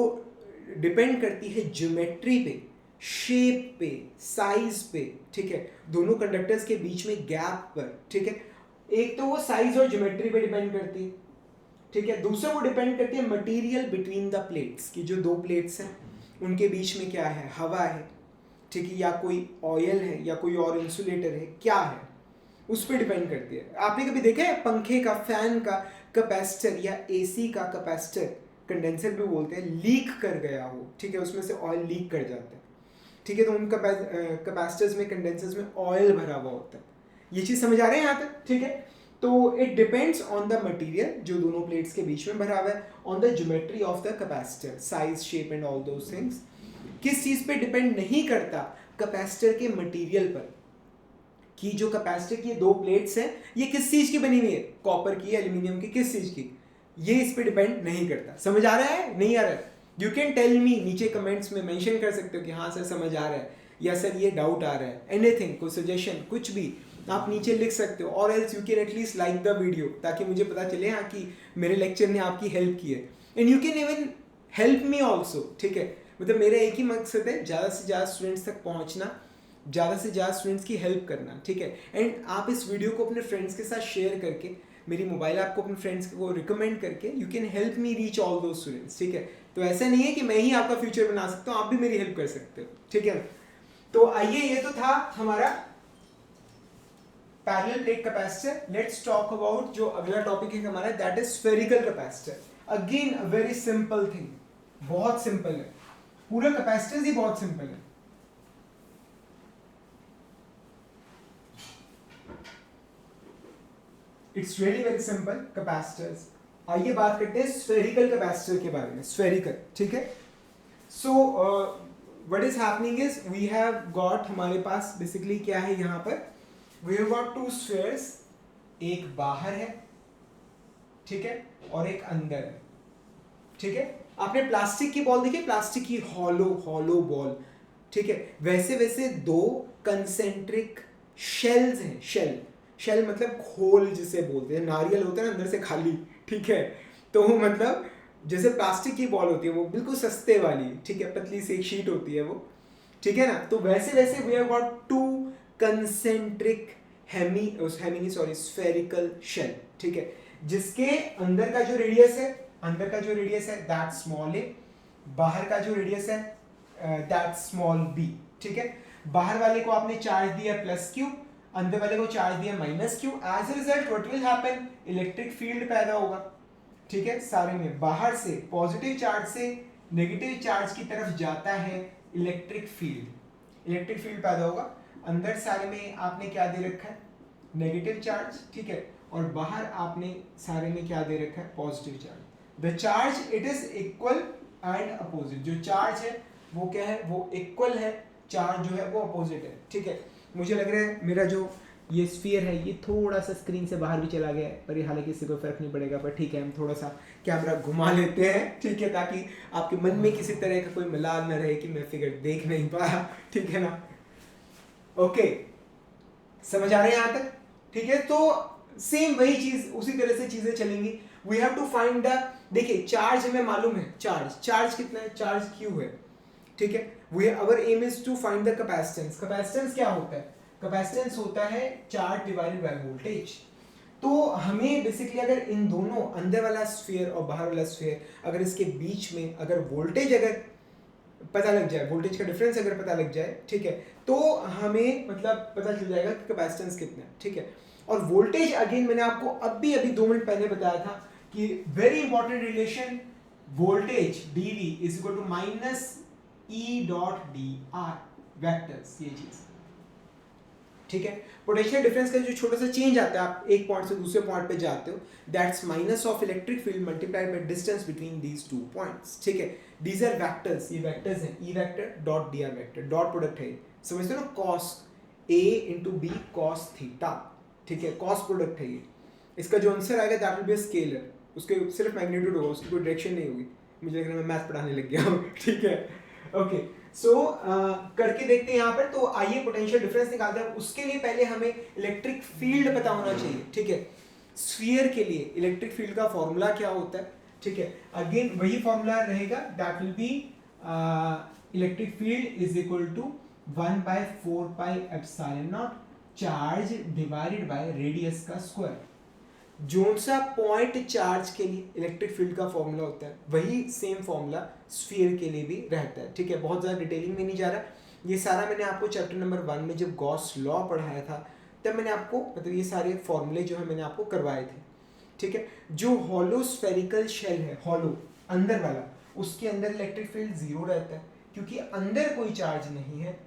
डिपेंड करती है ज्योमेट्री पे, शेप पे, साइज पे, ठीक है, दोनों कंडक्टर्स के बीच में गैप पर, ठीक है। एक तो वो साइज और ज्योमेट्री पे डिपेंड करती है, ठीक है, दूसरा वो डिपेंड करती है मटेरियल बिटवीन द प्लेट्स की, जो दो प्लेट्स हैं उनके बीच में क्या है, हवा है, ठीक है, या कोई ऑयल है या कोई और इंसुलेटर है, क्या है, उस पर डिपेंड करती है। आपने कभी देखा है पंखे का, फैन का कैपेसिटर या एसी का कैपेसिटर, कंडेंसर भी बोलते हैं, लीक कर गया हो, ठीक है, उसमें से ऑयल लीक कर जाता है, ठीक है, तो उन कैपेसिटर्स में, कंडेंसर्स में ऑयल भरा हुआ होता है। ये चीज समझ आ रहे हैं यहाँ तक, ठीक है। तो it depends on the material जो दोनों प्लेट्स के बीच में भरा हुआ है, on the geometry of the capacitor, size, shape and all those things. किस चीज पे डिपेंड नहीं करता, कैपेसिटर के मटेरियल पर, कि जो कैपेसिटर की दो प्लेट्स हैं ये किस चीज की बनी हुई है, कॉपर की, एल्यूमिनियम की, किस चीज की, ये इस पे डिपेंड नहीं करता। समझ आ रहा है, नहीं आ रहा है, यू कैन टेल मी, नीचे कमेंट्स में मेंशन कर सकते हो कि हाँ सर समझ आ रहा है, या सर ये डाउट आ रहा है, एनीथिंग, कोई सजेशन, कुछ भी आप नीचे लिख सकते हो, और else you can at least like the video, ताकि मुझे पता चले हाँ कि मेरे लेक्चर ने आपकी हेल्प की है, and you can even help me also, ठीक है। मतलब मेरा एक ही मकसद है, ज़्यादा से ज़्यादा स्टूडेंट्स तक पहुँचना, ज़्यादा से ज़्यादा स्टूडेंट्स की हेल्प करना, ठीक है। एंड आप इस वीडियो को अपने फ्रेंड्स के साथ शेयर करके मेरी मोबाइल ऐप को अपने फ्रेंड्स को रिकमेंड करके you can help me reach all दो स्टूडेंट्स, ठीक है। तो ऐसा नहीं है कि मैं ही आपका फ्यूचर बना सकता हूँ, आप भी मेरी हेल्प कर सकते हो, ठीक है। तो आइए, ये तो था हमारा parallel plate capacitor. Let's talk about जो अगला टॉपिक है हमारा, that is spherical capacitor. Again a very simple thing, बहुत सिंपल है, पूरा कैपेसिटर ही बहुत सिंपल है। It's really very simple capacitors. आइए बात करते हैं स्फेरिकल कैपेसिटर के बारे में। स्फेरिकल, ठीक है। So what is happening is we have got, हमारे पास बेसिकली क्या है यहाँ पर, we have got two spheres, एक बाहर है, ठीक है, और एक अंदर है, ठीक है। आपने प्लास्टिक की बॉल देखी, प्लास्टिक की हॉलो बॉल, ठीक है। वैसे वैसे दो कंसेंट्रिक शेल्स हैं। शेल मतलब खोल जिसे बोलते हैं, नारियल होता है ना अंदर से खाली, ठीक है। तो मतलब जैसे प्लास्टिक की बॉल होती है वो बिल्कुल सस्ते वाली, ठीक है, पतली सी एक शीट होती है वो, ठीक है ना। तो वैसे वैसे we have got two concentric spherical shell, ठीक है, जिसके अंदर का जो रेडियस है दैट स्मॉल ए, बाहर का जो रेडियस है दैट स्मॉल बी, ठीक है। बाहर वाले को आपने चार्ज दिया प्लस क्यू, अंदर वाले को चार्ज दिया minus Q. As a result what will happen, electric field पैदा होगा, ठीक है। सारे में बाहर से पॉजिटिव चार्ज से नेगेटिव चार्ज की तरफ जाता है इलेक्ट्रिक फील्ड पैदा होगा। अंदर सारे में आपने क्या दे रखा है, नेगेटिव चार्ज, ठीक है, और बाहर आपने सारे में क्या दे रखा है, positive charge. The charge it is equal and opposite, जो चार्ज है वो क्या है, वो इक्वल है, चार्ज जो है वो अपोजिट है, ठीक है। मुझे लग रहा है मेरा जो ये स्फीयर है ये थोड़ा सा स्क्रीन से बाहर भी चला गया है, पर ये हालांकि इससे कोई फर्क नहीं पड़ेगा, पर ठीक है, हम थोड़ा सा कैमरा घुमा लेते हैं, ठीक है, ताकि आपके मन में किसी तरह का कोई मलाल न रहे कि मैं फिगर देख नहीं पाया, ठीक है ना। ओके, समझ आ रहे हैं यहाँ तक, ठीक है। तो सेम वही चीज, उसी तरह से चीजें चलेंगी। We have to find the, देखिए चार्ज हमें मालूम है, चार्ज कितना है, चार्ज क्यू है, ठीक है। We our aim is to find the capacitance. Capacitance क्या होता है, कैपेसिटेंस होता है चार्ज डिवाइडेड बाय वोल्टेज। तो हमें बेसिकली अगर इन दोनों, अंदर वाला स्फीयर और बाहर वाला स्फीयर, अगर इसके बीच में अगर वोल्टेज अगर पता लग जाए, वोल्टेज का डिफरेंस अगर पता लग जाए, ठीक है, तो हमें मतलब पता चल जाएगा कि कैपेसिटेंस कितना है, ठीक है। और वोल्टेज अगेन मैंने आपको अभी 2 मिनट पहले बताया था कि very important relation, voltage dV is equal to minus E dot D R vectors, ये चीज, ठीक है। पोटेंशियल डिफरेंस का जो छोटा सा चेंज आता है, आप एक पॉइंट से दूसरे पॉइंट पे जाते हो, that's minus of electric field multiplied by distance between these two points, ठीक है। दीज आर वेक्टर्स, ये वेक्टर्स हैं, E vector dot D are vector, dot product है, समझते हो ना, cos A into B cos theta, ठीक है, कॉस प्रोडक्ट है ये। इसका जो आंसर आएगा that will be a scalar, उसके सिर्फ मैग्नीट्यूड होगा, उसकी कोई डायरेक्शन नहीं होगी। मुझे लग रहा है मैं मैथ पढ़ाने लग गया हूँ, ठीक है। ओके, सो करके देखते हैं यहाँ पर। तो आइए पोटेंशियल डिफरेंस निकालते हैं। उसके लिए पहले हमें इलेक्ट्रिक फील्ड पता होना चाहिए, ठीक है। स्फीयर के लिए इलेक्ट्रिक फील्ड का फॉर्मूला क्या होता है, ठीक है। अगेन वही फॉर्मूला रहेगा, that will be electric field is equal to 1/4 pi epsilon naught charge divided by radius का स्क्वायर। जोन सा पॉइंट चार्ज के लिए इलेक्ट्रिक फील्ड का फॉर्मूला होता है, वही सेम फॉर्मूला स्फीयर के लिए भी रहता है, ठीक है। बहुत ज़्यादा डिटेलिंग में नहीं जा रहा, ये सारा मैंने आपको चैप्टर नंबर 1 में जब गॉस लॉ पढ़ाया था तब मैंने आपको, मतलब ये सारे फॉर्मूले जो है मैंने आपको करवाए थे, ठीक है। जो हॉलो स्फेरिकल शेल है, हॉलो अंदर वाला, उसके अंदर इलेक्ट्रिक फील्ड 0 रहता है, क्योंकि अंदर कोई चार्ज नहीं है।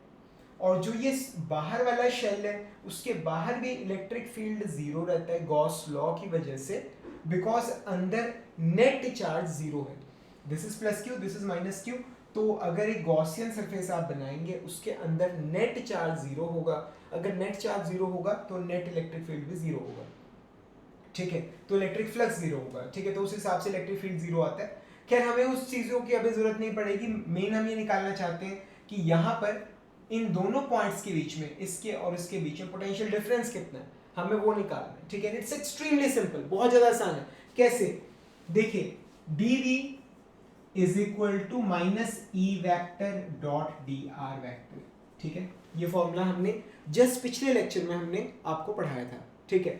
और जो ये बाहर वाला शेल है, उसके बाहर भी इलेक्ट्रिक फील्ड 0 रहता है गॉस लॉ की वजह से, बिकॉज अंदर नेट चार्ज 0 है। This is plus Q, this is minus Q. तो अगर एक गॉसियन सरफेस आप बनाएंगे, उसके अंदर नेट चार्ज 0 होगा। अगर नेट चार्ज 0 होगा तो नेट इलेक्ट्रिक फील्ड भी 0 होगा, ठीक है। तो इलेक्ट्रिक फ्लक्स 0 होगा, ठीक है। तो उस हिसाब से इलेक्ट्रिक फील्ड 0 आता है। खैर हमें उस चीज़ों की अभी जरूरत नहीं पड़ेगी। मेन हम ये निकालना चाहते हैं कि यहाँ पर इन दोनों पॉइंट्स के बीच में, इसके और इसके बीच में पोटेंशियल डिफरेंस कितना है, हमें वो निकालना है, ठीक है। इट्स एक्सट्रीमली सिंपल, बहुत ज़्यादा आसान है। कैसे, देखिए dV is equal to minus E vector dot D R vector, ठीक है। ये फॉर्मूला हमने जस्ट पिछले लेक्चर में हमने आपको पढ़ाया था, ठीक है।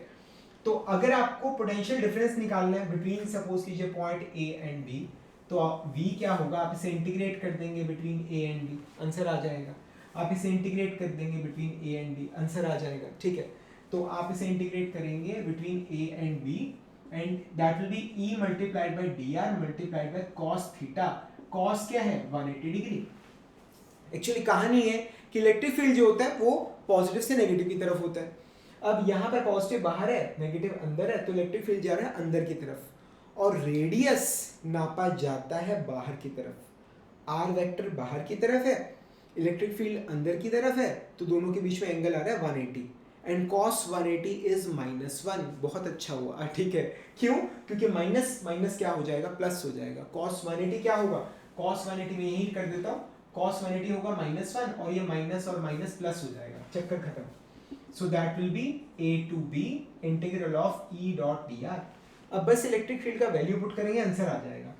तो अगर आपको पोटेंशियल डिफरेंस निकालना है बिटवीन सपोज कीजिए पॉइंट ए एंड बी, तो v क्या होगा, आप इसे इंटीग्रेट कर देंगे between A and B, answer आ जाएगा। आप इसे इंटीग्रेट कर देंगे between A and B, answer आ जाएगा। ठीक है, तो आप इसे इंटीग्रेट करेंगे between A and B and that will be e multiplied by dr multiplied by cos theta. cos क्या है, 180 डिग्री। एक्चुअली कहानी है कि इलेक्ट्रिक फील्ड जो होता है वो पॉजिटिव से नेगेटिव की तरफ होता है। अब यहाँ पर पॉजिटिव बाहर है, नेगेटिव अंदर है, तो इलेक्ट्रिक फील्ड जा रहा है अंदर की तरफ, और रेडियस नापा जाता है बाहर की तरफ। आर वेक्टर बाहर की तरफ है, इलेक्ट्रिक फील्ड अंदर की तरफ है, तो दोनों के बीच में एंगल आ रहा है 180 एंड cos 180 इज -1। बहुत अच्छा हुआ, ठीक है। क्यों? क्योंकि माइनस माइनस क्या हो जाएगा, प्लस हो जाएगा। cos 180 क्या होगा, cos 180 में यही कर देता हूँ, cos 180 होगा -1 और ये माइनस और माइनस प्लस हो जाएगा, चक्कर खत्म। So that will be a to b integral of e dot dr। अब बस इलेक्ट्रिक फील्ड का वैल्यू पुट करेंगे, आंसर आ जाएगा।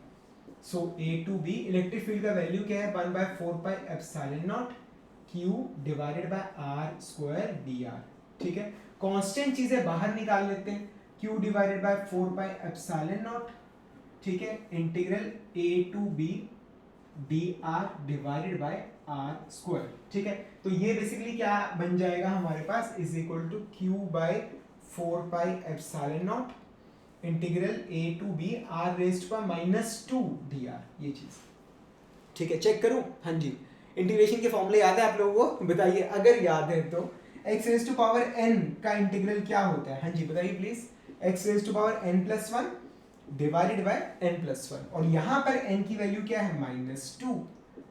So a to b electric field का वैल्यू क्या है, 1/4 pi epsilon naught q divided by r square dr। ठीक है, कांस्टेंट चीजें बाहर निकाल लेते हैं, q divided by 4 pi epsilon naught, ठीक है, integral a to b dr divided by r square. ठीक है, तो ये बेसिकली क्या बन जाएगा हमारे पास, इज इक्वल टू q बाय 4 pi epsilon naught integral a to b r raised power -2 dr, ये चीज। ठीक है, चेक करूं, हाँ जी, इंटीग्रेशन के फॉर्मूले याद है आप लोगों को, बताइए अगर याद है तो। x raised to power n का इंटीग्रल क्या होता है, हाँ जी बताइए please. x raised to power n+1 divided by n+1, और यहां पर n की वैल्यू क्या है,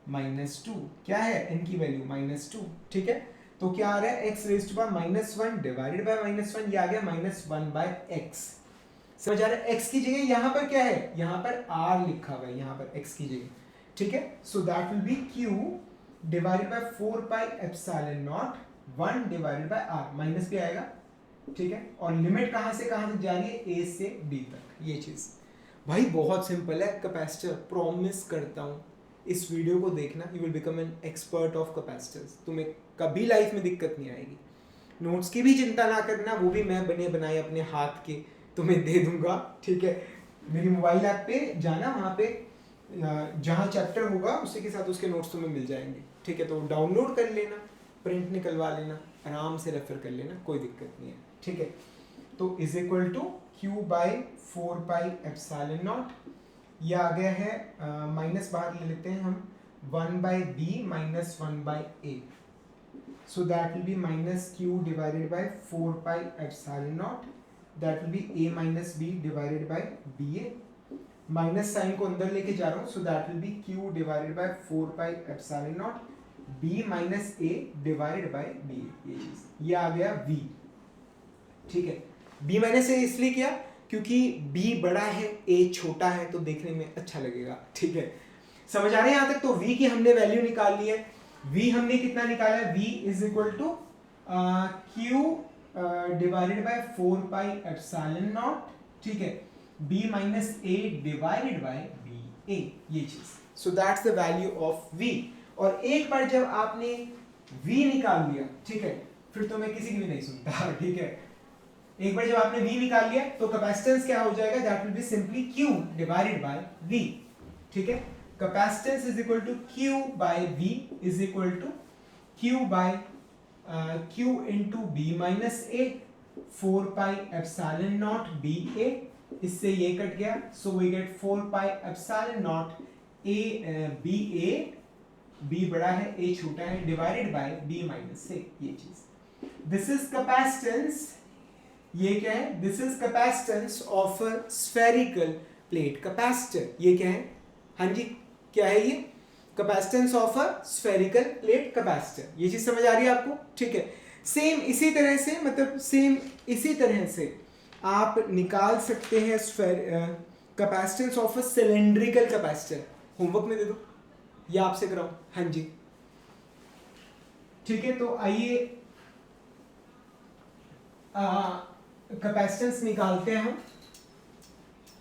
-2 क्या है n की वैल्यू, -2। ठीक है, तो क्या आ रहा है, x raised to power -1 divided by -1, ये आ गया -1/x। समझ आ रहा है, x की जगह यहां पर क्या है, यहां पर r लिखा हुआ है, यहां पर x की जगह। ठीक है, so that will be q divided by 4 pi epsilon naught 1 divided by r, minus भी आएगा। ठीक है, और लिमिट कहां से कहां तक जा रही है, a से b तक, ये चीज। भाई बहुत सिंपल है कैपेसिटर, प्रॉमिस करता हूं इस वीडियो को देखना, you will become an expert of capacitors, तुम्हें कभी लाइफ में दिक्कत नहीं आएगी। नोट्स की भी चिंता ना करना, वो भी मैं बने बनाए अपने हाथ के तुम्हें दे दूंगा। ठीक है, मेरी मोबाइल ऐप पे जाना, वहाँ पे जहाँ चैप्टर होगा उसी के साथ उसके नोट्स तुम्हें मिल जाएंगे। ठीक है, तो डाउनलोड कर लेना, प्रिंट निकलवा लेना, आराम से रेफर कर लेना, कोई दिक्कत नहीं है। ठीक है, तो is equal to q by 4 pi epsilon naught, ये आ गया है, माइनस बाहर ले लेते हैं हम, 1/b minus 1/a, so that will be -q divided by 4 pi epsilon naught, that will be a minus b divided by ba, minus sign को अंदर लेके जा रहा हूँ, so that will be q divided by 4 pi epsilon naught b minus a divided by ba, ये चीज, ये आ गया v। ठीक है, b माइनस a इसलिए किया क्योंकि b बड़ा है a छोटा है, तो देखने में अच्छा लगेगा। ठीक है, समझ आ रहे हैं यहाँ तक। तो v की हमने वैल्यू निकाल ली है, v हमने कितना निकाला है, v is equal to q divided by 4 pi epsilon naught, ठीक है, b minus a divided by ba, ये चीज। So that's the value of v। और एक बार जब आपने v निकाल लिया, ठीक है, फिर तो मैं किसी की भी नहीं सुनता। ठीक है, एक बार जब आपने v निकाल लिया तो कैपेसिटेंस क्या हो जाएगा, that will be simply q divided by v। ठीक है, capacitance is equal to q by v is equal to q by q into b minus a 4 pi epsilon naught ba, इससे ये कट गया, so we get 4 pi epsilon naught a ba, b बड़ा है a छोटा है, divided by b minus a, ये चीज। दिस इज कैपेसिटेंस, ये क्या है, this is capacitance of a spherical plate capacitor. ये क्या है, हाँ जी क्या है ये, capacitance of a spherical plate capacitor. ये चीज समझ आ रही है आपको। ठीक है, सेम इसी तरह से, मतलब सेम इसी तरह से आप निकाल सकते हैं capacitance of a cylindrical capacitor. Homework में दे दो या आपसे कराऊं, हाँ जी। ठीक है, तो आइए कैपेसिटेंस निकालते हैं हम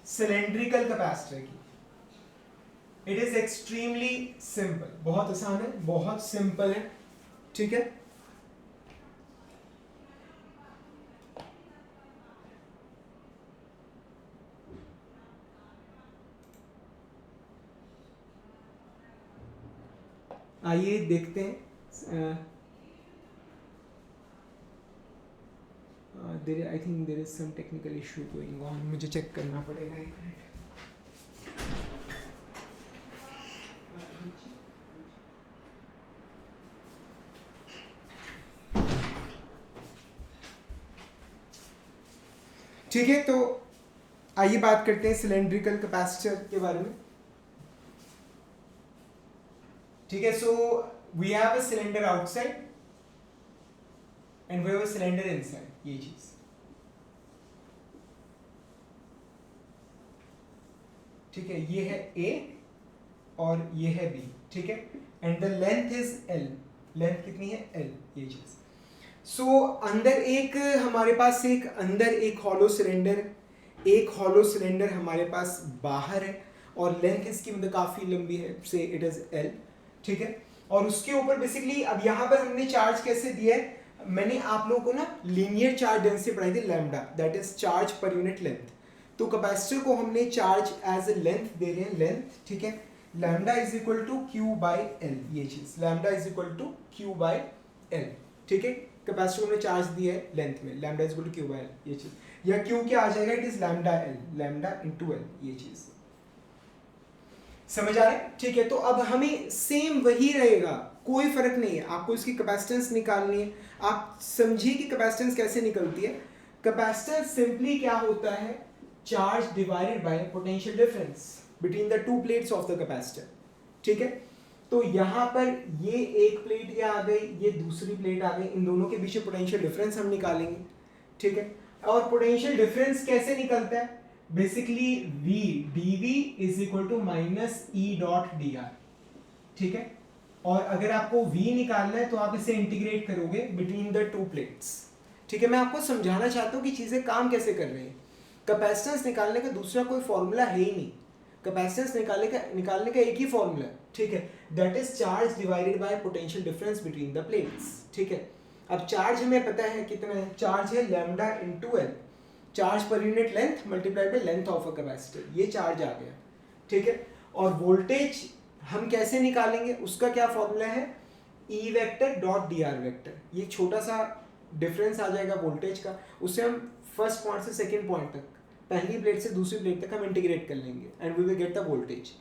सिलेंड्रिकल कैपेसिटर की। इट इज एक्सट्रीमली सिंपल, बहुत आसान है, बहुत सिंपल है। ठीक है, आइए देखते हैं। I think there is some technical issue going on, मुझे चेक करना पड़ेगा एक मिनट। ठीक है, तो आइए बात करते हैं सिलेंड्रिकल कैपेसिटर के बारे में। ठीक है, so we have a cylinder outside and we have a cylinder inside, ये चीज। ठीक है, ये है A और ये है B। ठीक है, and the length is L। Length कितनी है? L, ये चीज। सो अंदर एक हमारे पास अंदर एक हॉलो सिलेंडर, एक हॉलो सिलेंडर हमारे पास बाहर है और लेंथ इसकी मतलब काफी लंबी है, से इट इज L। ठीक है, और उसके ऊपर बेसिकली अब यहाँ पर हमने चार्ज कैसे दिया है, मैंने आप लोगों को ना लीनियर चार्ज डेंसिटी पढ़ाई थी, lambda, that is charge per unit length. तो कैपेसिटर को हमने चार्ज एज ए लेंथ दे रहे हैं, लेंथ। ठीक है, lambda is equal to Q by L, ये चीज, lambda is equal to Q by L. ठीक है, कैपेसिटर को हमने चार्ज दिया है लेंथ में, lambda is equal to Q by L, ये चीज। या क्यू क्या आ जाएगा? It is lambda L, lambda into L, ये चीज। समझ आ रहा है? ठीक है, तो अब हमें सेम वही रहेगा, कोई फर्क नहीं है। आपको इसकी कैपेसिटेंस निकालनी है। आप समझिए कि कैपेसिटेंस कैसे निकलती है। कैपेसिटेंस सिंपली क्या होता है? Charge divided by potential difference between the two plates of the capacitor. ठीक है, तो यहां पर ये एक प्लेट ये आ गई, ये दूसरी प्लेट आ गई, इन दोनों के बीच में पोटेंशियल डिफरेंस हम निकालेंगे। ठीक है, और पोटेंशियल डिफरेंस कैसे निकलता है? Basically V dV is equal to minus E dot dr। ठीक है, और अगर आपको V निकालना है तो आप इसे इंटीग्रेट करोगे बिटवीन द टू प्लेट्स। ठीक है, मैं आपको समझाना चाहता हूँ कि चीजें काम कैसे कर रही हैं। कैपेसिटेंस निकालने का दूसरा कोई फॉर्मूला है ही नहीं, कैपेसिटेंस निकालने का एक ही फॉर्मूला है। ठीक है, that is charge divided by potential difference between the plates. ठीक है, अब चार्ज हमें पता है कितना है, चार्ज है lambda into L, charge per unit length multiplied by length of a capacitor, ये चार्ज आ गया। ठीक है, और वोल्टेज हम कैसे निकालेंगे, उसका क्या फॉर्मूला है? E vector dot D are vector. ये छोटा सा डिफरेंस आ जाएगा वोल्टेज का, उससे हम फर्स्ट पॉइंट से सेकंड पॉइंट तक, पहली प्लेट से दूसरी प्लेट तक हम इंटीग्रेट कर लेंगे and we will get the voltage.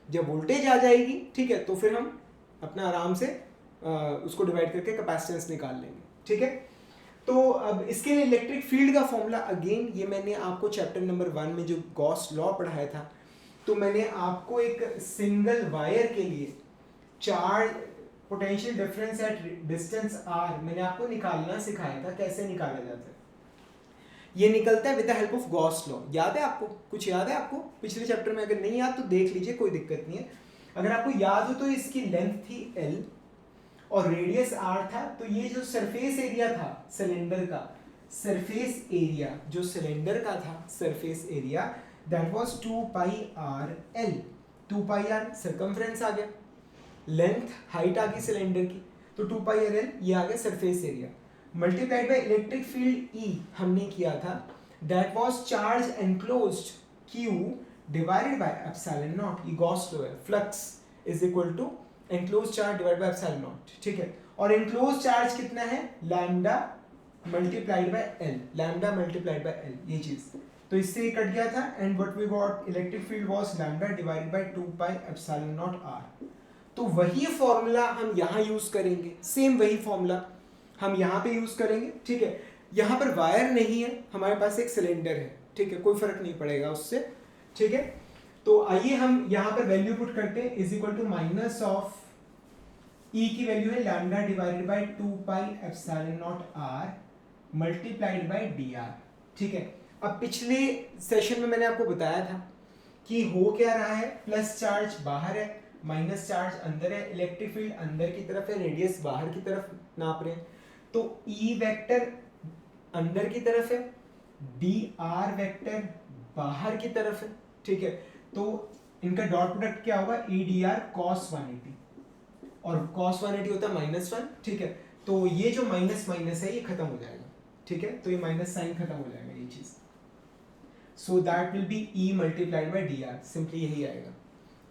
जब वोल्टेज आ जाएगी, ठीक है, तो फिर हम अपना आराम से उसको डिवाइड करके कैपेसिटेंस निकाल लेंगे। ठीक है, तो अब इसके लिए इलेक्ट्रिक फील्ड का फॉर्मूला अगेन, ये मैंने आपको चैप्टर नंबर 1 में जो गॉस लॉ पढ़ाया था, तो मैंने आपको एक सिंगल वायर के लिए charge potential difference at distance r मैंने आपको निकालना सिखाया था, कैसे निकाला जाता है। ये निकलता है with the help of Gauss law. याद है आपको? कुछ याद है आपको पिछले चैप्टर में? अगर नहीं याद तो देख लीजिए, कोई दिक्कत नहीं है। अगर आपको याद हो तो इसकी लेंथ थी L और रेडियस r था, तो ये जो सरफेस एरिया था सिलेंडर का, सरफेस एरिया जो सिलेंडर का था, surface area, that was 2 pi r L। 2 pi r circumference आ गया, लेंथ हाइट आ गई सिलेंडर की, तो 2 पाई r L ये आ गया surface area, multiplied by electric field E हमने किया था, that was charge enclosed Q divided by epsilon naught. ये गॉस लॉ है, flux is equal to enclosed charge divided by epsilon naught. ठीक है, और एनक्लोज्ड चार्ज कितना है? Lambda multiplied by L, lambda multiplied by L, ये चीज। तो इससे ये कट गया था and what we got, electric field was lambda divided by 2 pi epsilon naught r। तो वही फॉर्मूला हम यहाँ यूज करेंगे, सेम वही फॉर्मूला हम यहाँ पे यूज करेंगे। ठीक है, यहाँ पर वायर नहीं है, हमारे पास एक सिलेंडर है। ठीक है, कोई फर्क नहीं पड़ेगा उससे। ठीक है, तो आइए हम यहाँ पर वैल्यू पुट करते हैं, is equal to minus of E की वैल्यू है lambda divided by 2 pi epsilon naught r multiplied by dr। ठीक है, अब पिछले सेशन में मैंने आपको बताया था कि हो क्या रहा है, प्लस चार्ज बाहर है, माइनस चार्ज अंदर है, इलेक्ट्रिक फील्ड अंदर की तरफ है, रेडियस बाहर की तरफ नाप रहे हैं, तो E वेक्टर अंदर की तरफ है, dr वेक्टर बाहर की तरफ है। ठीक है, तो इनका डॉट प्रोडक्ट क्या होगा? E dr cos 180, और cos 180 होता है -1। ठीक है, तो ये जो माइनस माइनस है ये खत्म हो जाएगा। ठीक है, तो ये माइनस साइन खत्म हो जाएगा, ये चीज। सो that will be E multiplied by dr, simply यही आएगा।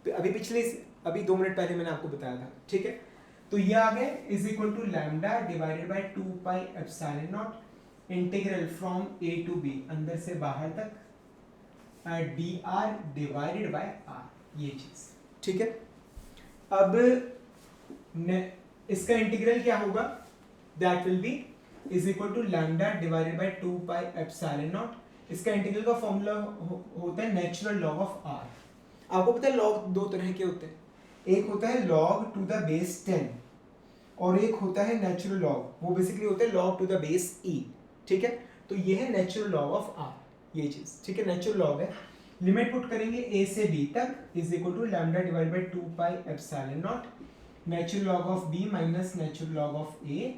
तो अभी 2 मिनट पहले मैंने आपको बताया था। ठीक है, तो ये आ गए is equal to lambda divided by 2 pi epsilon naught integral from a to b अंदर से बाहर तक d r divided by r, ये चीज ठीक है। अब इसका इंटीग्रल क्या होगा, that will be is equal to lambda divided by 2 pi epsilon naught. इसका इंटीग्रल का फॉर्मूला होता है नेचुरल लॉग ऑफ आर। आपको पता है लॉग दो तरह के होते हैं, एक होता है लॉग टू द बेस 10 और एक होता है नेचुरल लॉग, वो बेसिकली होता है लॉग टू द बेस ई, ठीक है। तो ये है नेचुरल लॉग ऑफ आर, ये चीज ठीक है, नेचुरल लॉग है। लिमिट पुट करेंगे ए से बी तक is equal to lambda divide by 2 pi epsilon naught natural log of B minus natural log of A,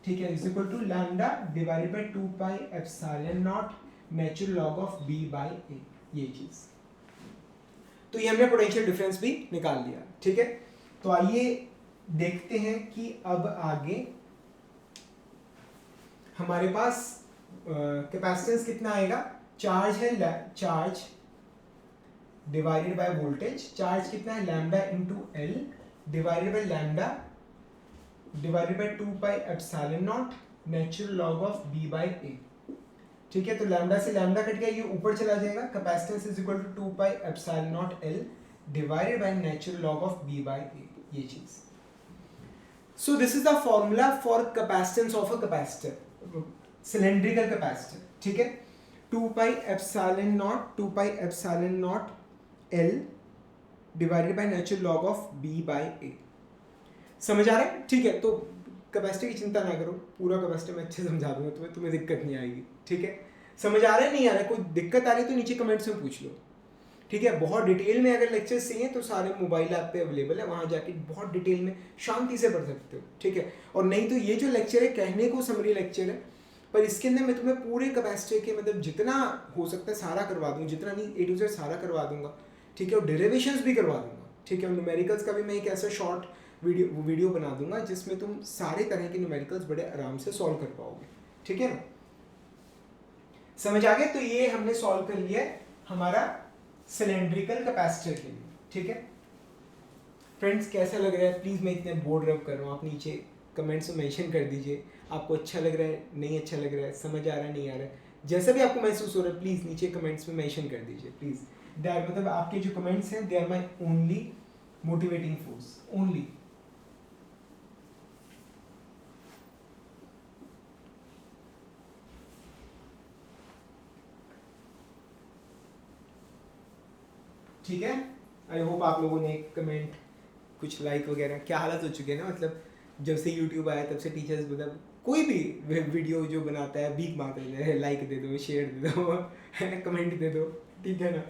ठीक है, is equal to lambda divided by 2 pi epsilon naught natural log of B by A, ये चीज। तो ये हमने पोटेंशियल डिफरेंस भी निकाल लिया, ठीक है। तो आइए देखते हैं कि अब आगे हमारे पास कैपेसिटेंस कितना आएगा। चार्ज है, charge divided by voltage, charge कितना है lambda into L divided by lambda divided by 2 pi epsilon naught natural log of B by A, ठीक है। तो लैम्डा से लैम्डा कट गया, ये ऊपर चला जाएगा। Capacitance is equal to 2 pi epsilon naught L divided by natural log of B by A, ये चीज। So this is the formula for capacitance of a capacitor, cylindrical capacitor, ठीक है। 2 pi epsilon naught L divided by natural log of B by A. समझ आ रहा है, ठीक है। तो कैपेसिटर की चिंता ना करो, पूरा कैपेसिटर मैं अच्छे समझा दूंगा तुम्हें दिक्कत नहीं आएगी, ठीक है। समझ आ रहा है, नहीं आ रहा है, कोई दिक्कत आ रही है तो नीचे कमेंट्स में पूछ लो, ठीक है। बहुत डिटेल में अगर लेक्चर्स चाहिए तो सारे मोबाइल ऐप पे अवेलेबल है, वहाँ जाके बहुत डिटेल में शांति से पढ़ सकते हो, ठीक है। और नहीं तो ये जो लेक्चर है कहने को समरी लेक्चर है, पर इसके अंदर मैं तुम्हें पूरे कैपेसिटर के मतलब जितना हो सकता है सारा करवा दूँ, जितना नहीं A to Z सारा करवा दूंगा, ठीक है। और डेरिवेशंस भी करवा दूंगा, ठीक है। और न्यूमेरिकल्स का भी मैं एक ऐसा शॉर्ट वीडियो बना दूंगा जिसमें तुम सारे तरह के न्यूमेरिकल्स बड़े आराम से सॉल्व कर पाओगे, ठीक है ना। समझ आ गया। तो ये हमने सॉल्व कर लिया हमारा सिलेंड्रिकल कैपेसिटर के लिए, ठीक है। फ्रेंड्स कैसा लग रहा है, प्लीज़ मैं इतने बोर्ड रब कर रहा हूँ, आप नीचे कमेंट्स में मेंशन कर दीजिए आपको अच्छा लग रहा है, नहीं अच्छा लग रहा है, समझ आ रहा है, नहीं आ रहा है, जैसा भी आपको महसूस हो रहा है प्लीज़ नीचे कमेंट्स में मेंशन कर दीजिए प्लीज़। दैट मतलब आपके जो कमेंट्स हैं they are my only motivating force, only. ठीक है, आई होप आप लोगों ने कमेंट कुछ लाइक वगैरह, क्या हालत हो चुकी है ना, मतलब जब से यूट्यूब आया तब से टीचर्स मतलब कोई भी वीडियो जो बनाता है भीख मांग रहे हैं, लाइक दे दो, शेयर दे दो, कमेंट दे दो, ठीक है ना।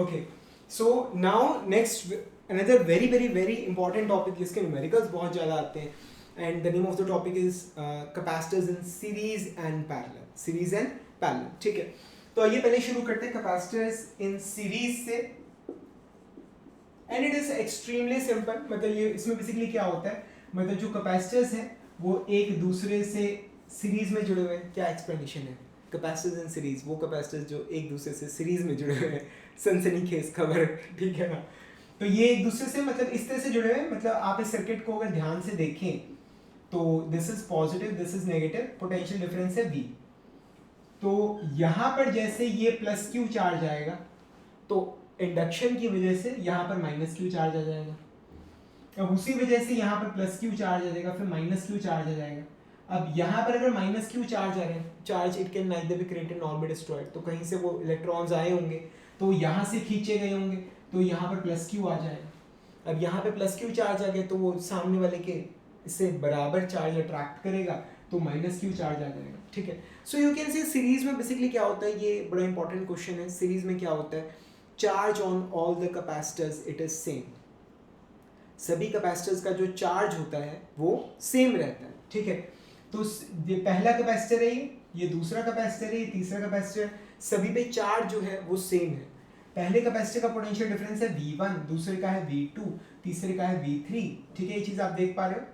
Okay, so now next another very very very important topic जिसके न्यूमेरिकल्स बहुत ज़्यादा आते हैं, and the name of the topic is capacitors in series and parallel, series and parallel, ठीक है। तो आइए पहले शुरू करते हैं कैपेसिटर्स इन सीरीज से, and it is extremely simple. मतलब ये इसमें बेसिकली क्या होता है, मतलब जो कैपेसिटर्स हैं वो एक दूसरे से सीरीज में जुड़े हुए हैं। क्या एक्सप्लेनेशन है, कैपेसिटर्स इन सीरीज, वो कैपेसिटर्स जो एक दूसरे से सीरीज में जुड़े हुए हैं, सनसनीखेज खबर, ठीक है ना। तो ये एक दूसरे से मतलब इस तरह से जुड़े हुए हैं, मतलब आप इस सर्किट को अगर ध्यान से देखें तो this is positive, this is negative, potential difference है V। तो यहाँ पर जैसे ये प्लस Q चार्ज आएगा तो इंडक्शन की वजह से यहाँ पर माइनस Q चार्ज आ जाएगा, अब उसी वजह से यहाँ पर प्लस Q चार्ज आ जाएगा, फिर माइनस Q चार्ज आ जाएगा। अब यहाँ पर अगर माइनस Q चार्ज आ रहे हैं, charge it can neither be created nor be destroyed, तो कहीं से वो इलेक्ट्रॉन्स आए होंगे तो यहाँ से खींचे गए होंगे, तो यहाँ पर प्लस Q आ जाएगा। अब यहाँ पे प्लस Q चार्ज आ गए तो वो सामने वाले के इससे बराबर चार्ज अट्रैक्ट करेगा तो माइनस Q चार्ज आ जाएगा, ठीक है। So you can see series में बेसिकली क्या होता है, ये बड़ा इंपॉर्टेंट क्वेश्चन है। सीरीज में क्या होता है, charge on all the capacitors it is same, सभी कैपेसिटर्स का जो चार्ज होता है वो सेम रहता है, ठीक है। तो ये पहला कैपेसिटर है, ये दूसरा कैपेसिटर है, ये तीसरा कैपेसिटर, सभी पे चार्ज जो है वो सेम है। पहले कैपेसिटर का पोटेंशियल डिफरेंस है V1, दूसरे का है V2, तीसरे का है V3, ठीक है। ये चीज आप देख पा रहे हो,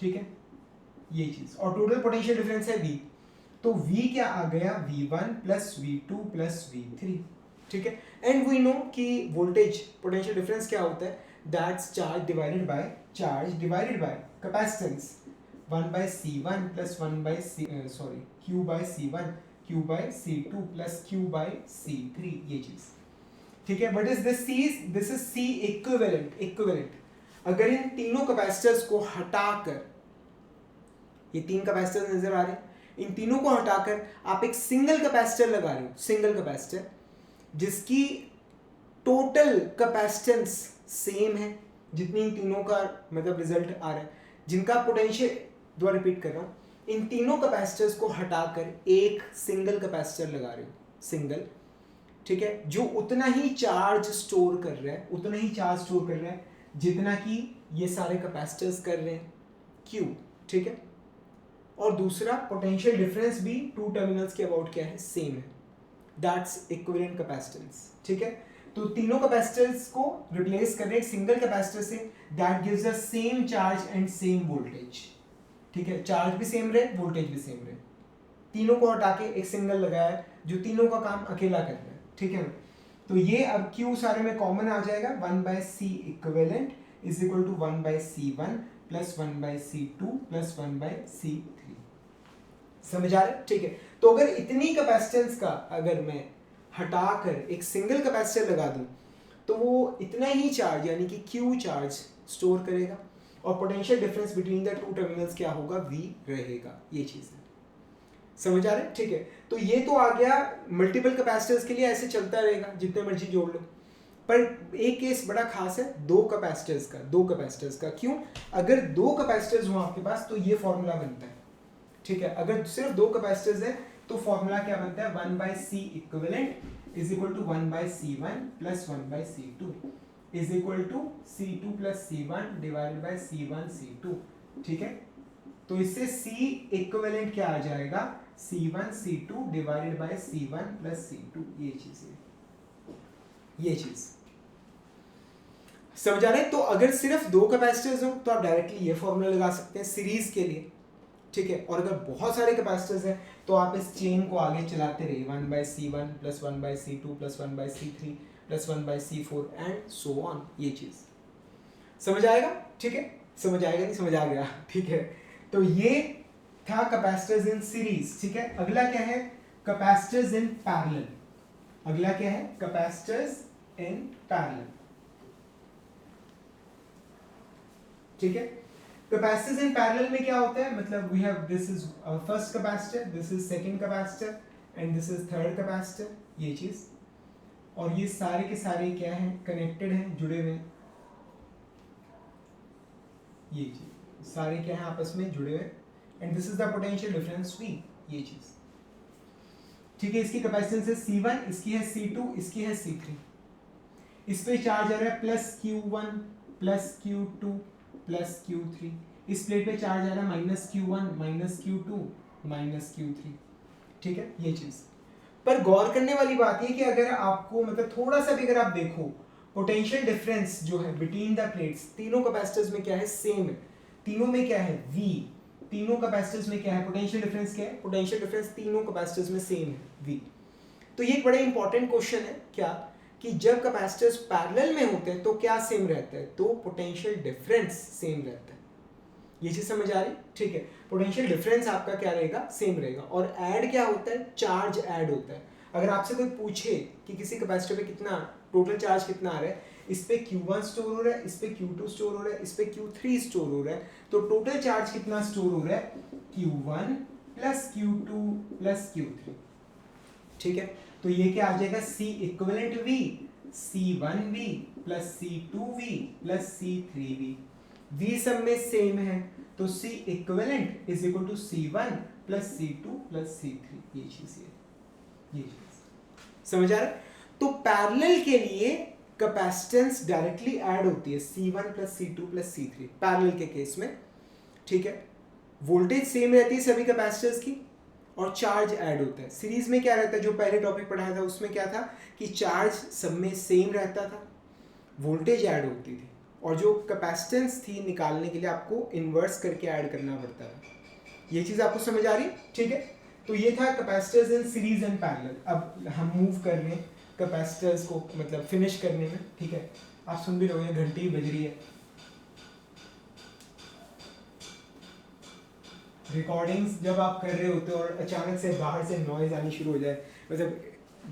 ठीक है, ये चीज, और टोटल पोटेंशियल डिफरेंस है V। तो V क्या आ गया, V1 plus V2 plus V3, ठीक है। एंड वी नो कि वोल्टेज पोटेंशियल डिफरेंस क्या होता है, that's charge divided bye capacitance 1 by C1 plus 1 by Q by C1 Q by C2 plus Q by C3, ये चीज ठीक है. But is this is C equivalent. अगर इन तीनों कैपेसिटर्स को हटाकर, ये तीन कैपेसिटर्स नजर आ रहे हैं, इन तीनों को हटाकर आप एक सिंगल कैपेसिटर लगा रहे हो, सिंगल कैपेसिटर जिसकी टोटल कैपेसिटेंस सेम है, जितनी इन तीनों का मतलब रिजल्ट आ रहा है, जिनका पोटेंशियल, दोबारा रिपीट कर रहा हूं, इन तीनों कैपेसिटर्स को हटाकर एक सिंगल कैपेसिटर लगा रहे हो, सिंगल, ठीक है, जो उतना ही चार्ज स्टोर कर रहा है, जितना कि ये सारे कैपेसिटर्स कर रहे हैं Q, ठीक है. और दूसरा पोटेंशियल डिफरेंस भी टू टर्मिनल्स के अबाउट क्या है, सेम है. दैट्स इक्विवेलेंट कैपेसिटेंस, ठीक है. तो तीनों कैपेसिटर्स को रिप्लेस कर रहे हैं सिंगल कैपेसिटर से, that gives a same charge and same voltage, ठीक है. चार्ज भी सेम रहे, वोल्टेज भी सेम रहे. तीनों को हटा के एक सिंगल लगाया जो तीनों का काम अकेला कर रहा है, ठीक है. तो ये अब Q सारे में कॉमन आ जाएगा, 1 by C equivalent is equal to 1 by C1 plus 1 by C2 plus 1 by C3. समझ आ रहा है, ठीक है. तो अगर इतनी कैपेसिटेंस का अगर मैं हटाकर एक सिंगल कैपेसिटर लगा दूं तो वो इतना ही चार्ज यानी कि Q चार्ज स्टोर करेगा और potential difference between the two terminals क्या होगा, V रहेगा. ये चीज है, समझ आ रहा है, ठीक है. तो ये तो आ गया मल्टीपल कैपेसिटर्स के लिए, ऐसे चलता रहेगा जितने मर्जी जोड़ लो. पर एक केस बड़ा खास है, दो कैपेसिटर्स का. क्यों? अगर दो कैपेसिटर्स हो आपके पास तो ये फॉर्मूला बनता है, ठीक है. अगर सिर्फ दो कैपेसिटर्स है तो फॉर्मूला क्या बनता है, 1 by C equivalent is equal to 1 by C1 plus 1 by C2 is equal to C2 plus C1 divided by C1 C2, ठीक है. तो इससे C इक्विवेलेंट क्या आ जाएगा, C1 C2 divided by C1 plus C2. ये चीज है, ये चीज समझ आ रहे हैं. तो अगर सिर्फ दो कैपेसिटर्स हो तो आप डायरेक्टली ये फॉर्मूला लगा सकते हैं सीरीज के लिए, ठीक है. और अगर बहुत सारे कैपेसिटर्स हैं तो आप इस चेन को आगे चलाते रहिए, 1 by C1 plus 1 by C2 plus 1 by C3 plus 1 by C4 and so on. ये चीज समझ आएगा, ठीक है. समझ आएगा, नहीं समझ आ गया, ठीक है. तो ये था कैपेसिटर्स इन सीरीज, ठीक है. अगला क्या है, कैपेसिटर्स इन पैरेलल. अगला क्या है, कैपेसिटर्स इन पैरेलल, ठीक है. कैपेसिटर्स इन पैरेलल में क्या होता है, मतलब we have, this is first capacitor, this is second capacitor and this is third capacitor, ये चीज. और ये सारे के सारे क्या हैं, कनेक्टेड हैं, जुड़े हुए हैं. ये चीज सारे क्या हैं, आपस में जुड़े हुए. And this is the potential difference V, ये चीज, ठीक है. इसकी कैपेसिटेंस है C1, इसकी है C2, इसकी है C3. इस पे चार्ज आ रहा है plus Q1 plus Q2 plus Q3. इस प्लेट पे चार्ज आ रहा है minus Q1 minus Q2 minus Q3, ठीक है. ये चीज पर गौर करने वाली बात है कि अगर आपको मतलब थोड़ा सा भी अगर आप देखो, पोटेंशियल डिफरेंस जो है बिटवीन द प्लेट्स, तीनों कैपेसिटर्स में क्या है, सेम है. तीनों में क्या है, V. तीनों कैपेसिटर्स में क्या है, पोटेंशियल डिफरेंस क्या है, पोटेंशियल डिफरेंस तीनों कैपेसिटर्स में सेम है, V. तो ये एक बड़ा इंपॉर्टेंट क्वेश्चन है, क्या कि जब कैपेसिटर्स पैरेलल में होते हैं तो क्या सेम रहता है, तो पोटेंशियल डिफरेंस सेम रहता है. ये चीज समझ आ रही, ठीक है. पोटेंशियल डिफरेंस आपका क्या रहेगा, सेम रहेगा. और ऐड क्या होता है, चार्ज ऐड होता है. अगर आपसे कोई पूछे कि किसी कैपेसिटर पे कितना टोटल चार्ज कितना आ रहा है, इस पे Q1 स्टोर हो रहा है, इस पे Q2 स्टोर हो रहा है, इस पे Q3 स्टोर हो रहा है, तो टोटल चार्ज कितना स्टोर हो रहा है, Q1 plus Q2 plus Q3, ठीक है. तो ये क्या आ जाएगा, C equivalent V, C1V plus C2V plus C3V. V सब में सेम है तो C equivalent is equal to C1 plus C2 plus C3. ये चीज है, ये चीज समझ आ रहा है. तो पैरेलल के लिए कैपेसिटेंस डायरेक्टली ऐड होती है, C1 plus C2 plus C3 parallel के केस में, ठीक है. वोल्टेज सेम रहती है सभी कैपेसिटर्स की और चार्ज ऐड होता है. सीरीज में क्या रहता है, जो पहले टॉपिक पढ़ाया था उसमें क्या था कि चार्ज सब में सेम रहता था, वोल्टेज ऐड होती थी, और जो कैपेसिटेंस थी निकालने के लिए आपको इन्वर्स करके ऐड करना पड़ता था. ये चीज़ आपको समझ आ रही है, ठीक है. तो ये था capacitors in series and parallel. अब हम मूव कर रहे हैं कैपेसिटर्स को मतलब फिनिश करने में, ठीक है. आप सुन भी रहे हो, घंटी बज रही है। रिकॉर्डिंग्स जब आप कर रहे होते हो और अचानक से बाहर से नॉइज आनी शुरू हो जाए, मतलब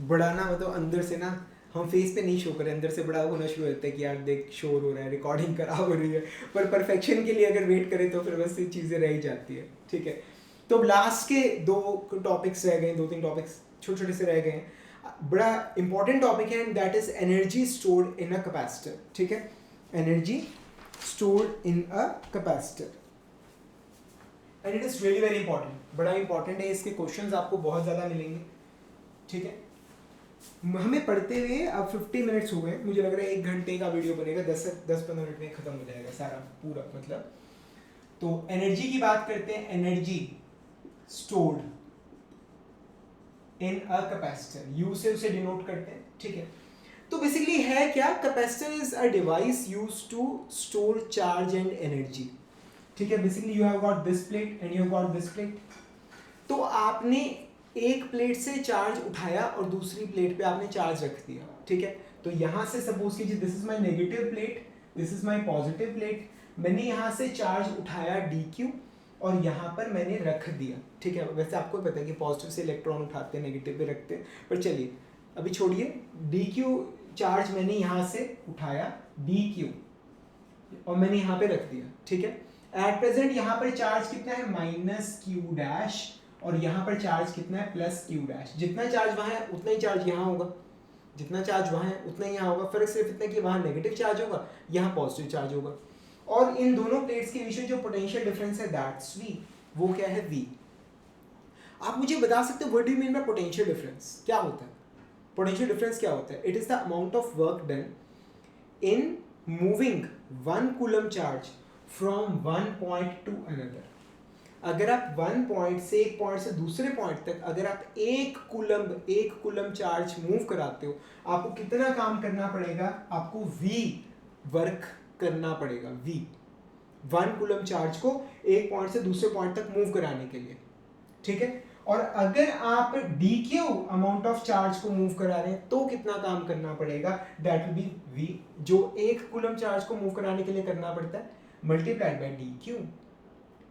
बड़ा ना, मतलब अंदर से ना, हम फेस पे नहीं शो करें, अंदर से बड़ा होना शुरू होता है कि यार देख शोर हो रहा है, रिकॉर्डिंग खराब हो रही है। पर परफेक्शन के लिए अगर वेट करें तो फिर बस ये चीज़ें रह ही जाती है, ठीक है। तो अब लास्ट के 2 टॉपिक्स रह गए, 2-3 टॉपिक्स छोटे छोटे से रह गए हैं। बड़ा इंपॉर्टेंट टॉपिक है and that is energy stored in a capacitor, ठीक है। Energy stored in a capacitor and it is really very important, बड़ा इंपॉर्टेंट है। इसके क्वेश्चंस आपको बहुत ज़्यादा मिलेंगे, ठीक है। हमें पढ़ते हुए अब 50 मिनट्स हो गए, मुझे लग रहा है 1 घंटे का वीडियो बनेगा, 10-15 मिनट में ख़त्म हो जाएगा सारा पूरा, मतलब। तो एनर्जी की बात करते हैं, energy stored in a capacitor, you से उसे डिनोट करते हैं, ठीक है। तो बेसिकली है क्या, capacitor is a device used to store charge and energy, ठीक है। Basically you have got this plate and you have got this plate. तो आपने एक प्लेट से चार्ज उठाया और दूसरी प्लेट पे आपने चार्ज रख दिया, ठीक है। तो यहाँ से सपोज कीजिए this is my negative plate, this is my positive plate. मैंने यहाँ से चार्ज उठाया dq और यहाँ पर मैंने रख दिया, ठीक है। वैसे आपको पता है कि पॉजिटिव से इलेक्ट्रॉन उठाते हैं, नेगेटिव पे रखते हैं, पर चलिए अभी छोड़िए। dq चार्ज मैंने यहाँ से उठाया dq और मैंने यहाँ पे रख दिया, ठीक है। एट प्रेजेंट यहाँ पर चार्ज कितना है, -q' और यहाँ पर चार्ज कितना है, +q'। जितना चार्ज वहाँ है उतना ही चार्ज यहाँ होगा, जितना चार्ज वहाँ है उतना ही यहाँ होगा। फर्क सिर्फ इतना कि वहाँ नेगेटिव चार्ज होगा, यहाँ पॉजिटिव चार्ज होगा। और इन दोनों प्लेट्स के बीच में जो पोटेंशियल डिफरेंस है दैट्स v, वो क्या है, v। आप मुझे बता सकते हो what do you mean by potential difference, क्या होता है पोटेंशियल डिफरेंस, क्या होता है? It is the amount of work done in moving 1 coulomb charge from one point two another. अगर आप वन पॉइंट से एक पॉइंट से दूसरे पॉइंट तक अगर आप एक कूलम चार्ज मूव कराते हो, आपको कितना काम करना पड़ेगा, आपको v वर्क करना पड़ेगा, v 1 कूलम चार्ज को एक पॉइंट से दूसरे पॉइंट तक मूव कराने के लिए, ठीक है। और अगर आप dq अमाउंट ऑफ चार्ज को मूव करा रहे हैं तो कितना काम करना पड़ेगा, दैट विल बी v, जो एक कूलम चार्ज को मूव कराने के लिए करना पड़ता है, मल्टीप्लाइड बाय dq,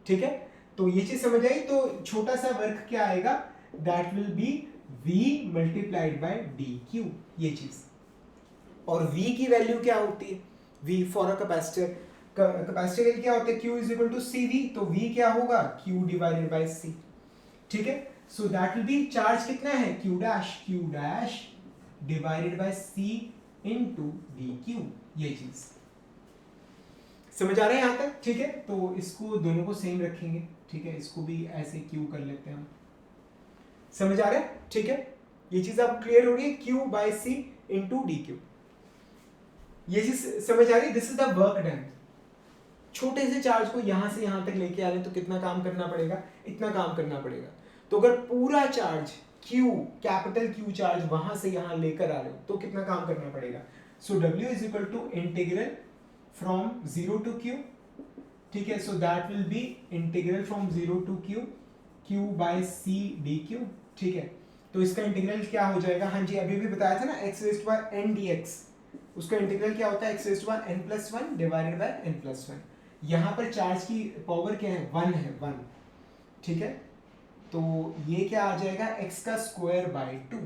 ठीक है। तो ये चीज समझ आई। तो छोटा सा वर्क क्या आएगा, that will B v multiplied by dq, ये चीज। और v की वैल्यू क्या होती है, v for a capacitor, capacitor के क्या होता है, q is equal to cv, तो v क्या होगा, q डिवाइडेड बाय c, ठीक है। So that will B, charge कितना है, q' divided bye c into dq, ये चीज समझ आ रहा है यहाँ तक, ठीक है। तो इसको दोनों को सेम रखेंगे, ठीक है, इसको भी ऐसे q कर लेते हैं हम, समझ आ रहा है, ठीक है। ये चीज आप क्लियर हो रही है, q by c into dq, ये चीज समझ आ रही है। This is the work done. छोटे से चार्ज को यहां से यहां तक लेके आ रहे हैं तो कितना काम करना पड़ेगा, इतना काम करना पड़ेगा। तो अगर पूरा charge q, capital Q charge वहां से यहां लेकर आ रहे हो तो कितना काम करना पड़ेगा। So w is equal to integral from 0 to q, ठीक है। So that will be integral from 0 to q by c dq, ठीक है। तो इसका इंटीग्रल क्या हो जाएगा, हाँ जी अभी भी बताया था ना, x raised to power n dx, उसका इंटीग्रल क्या होता है, x raised to power n+1 divided by n+1। यहाँ पर चार्ज की पावर क्या है, 1 है, 1, ठीक है। तो ये क्या आ जाएगा, x का स्क्वायर बाय 2,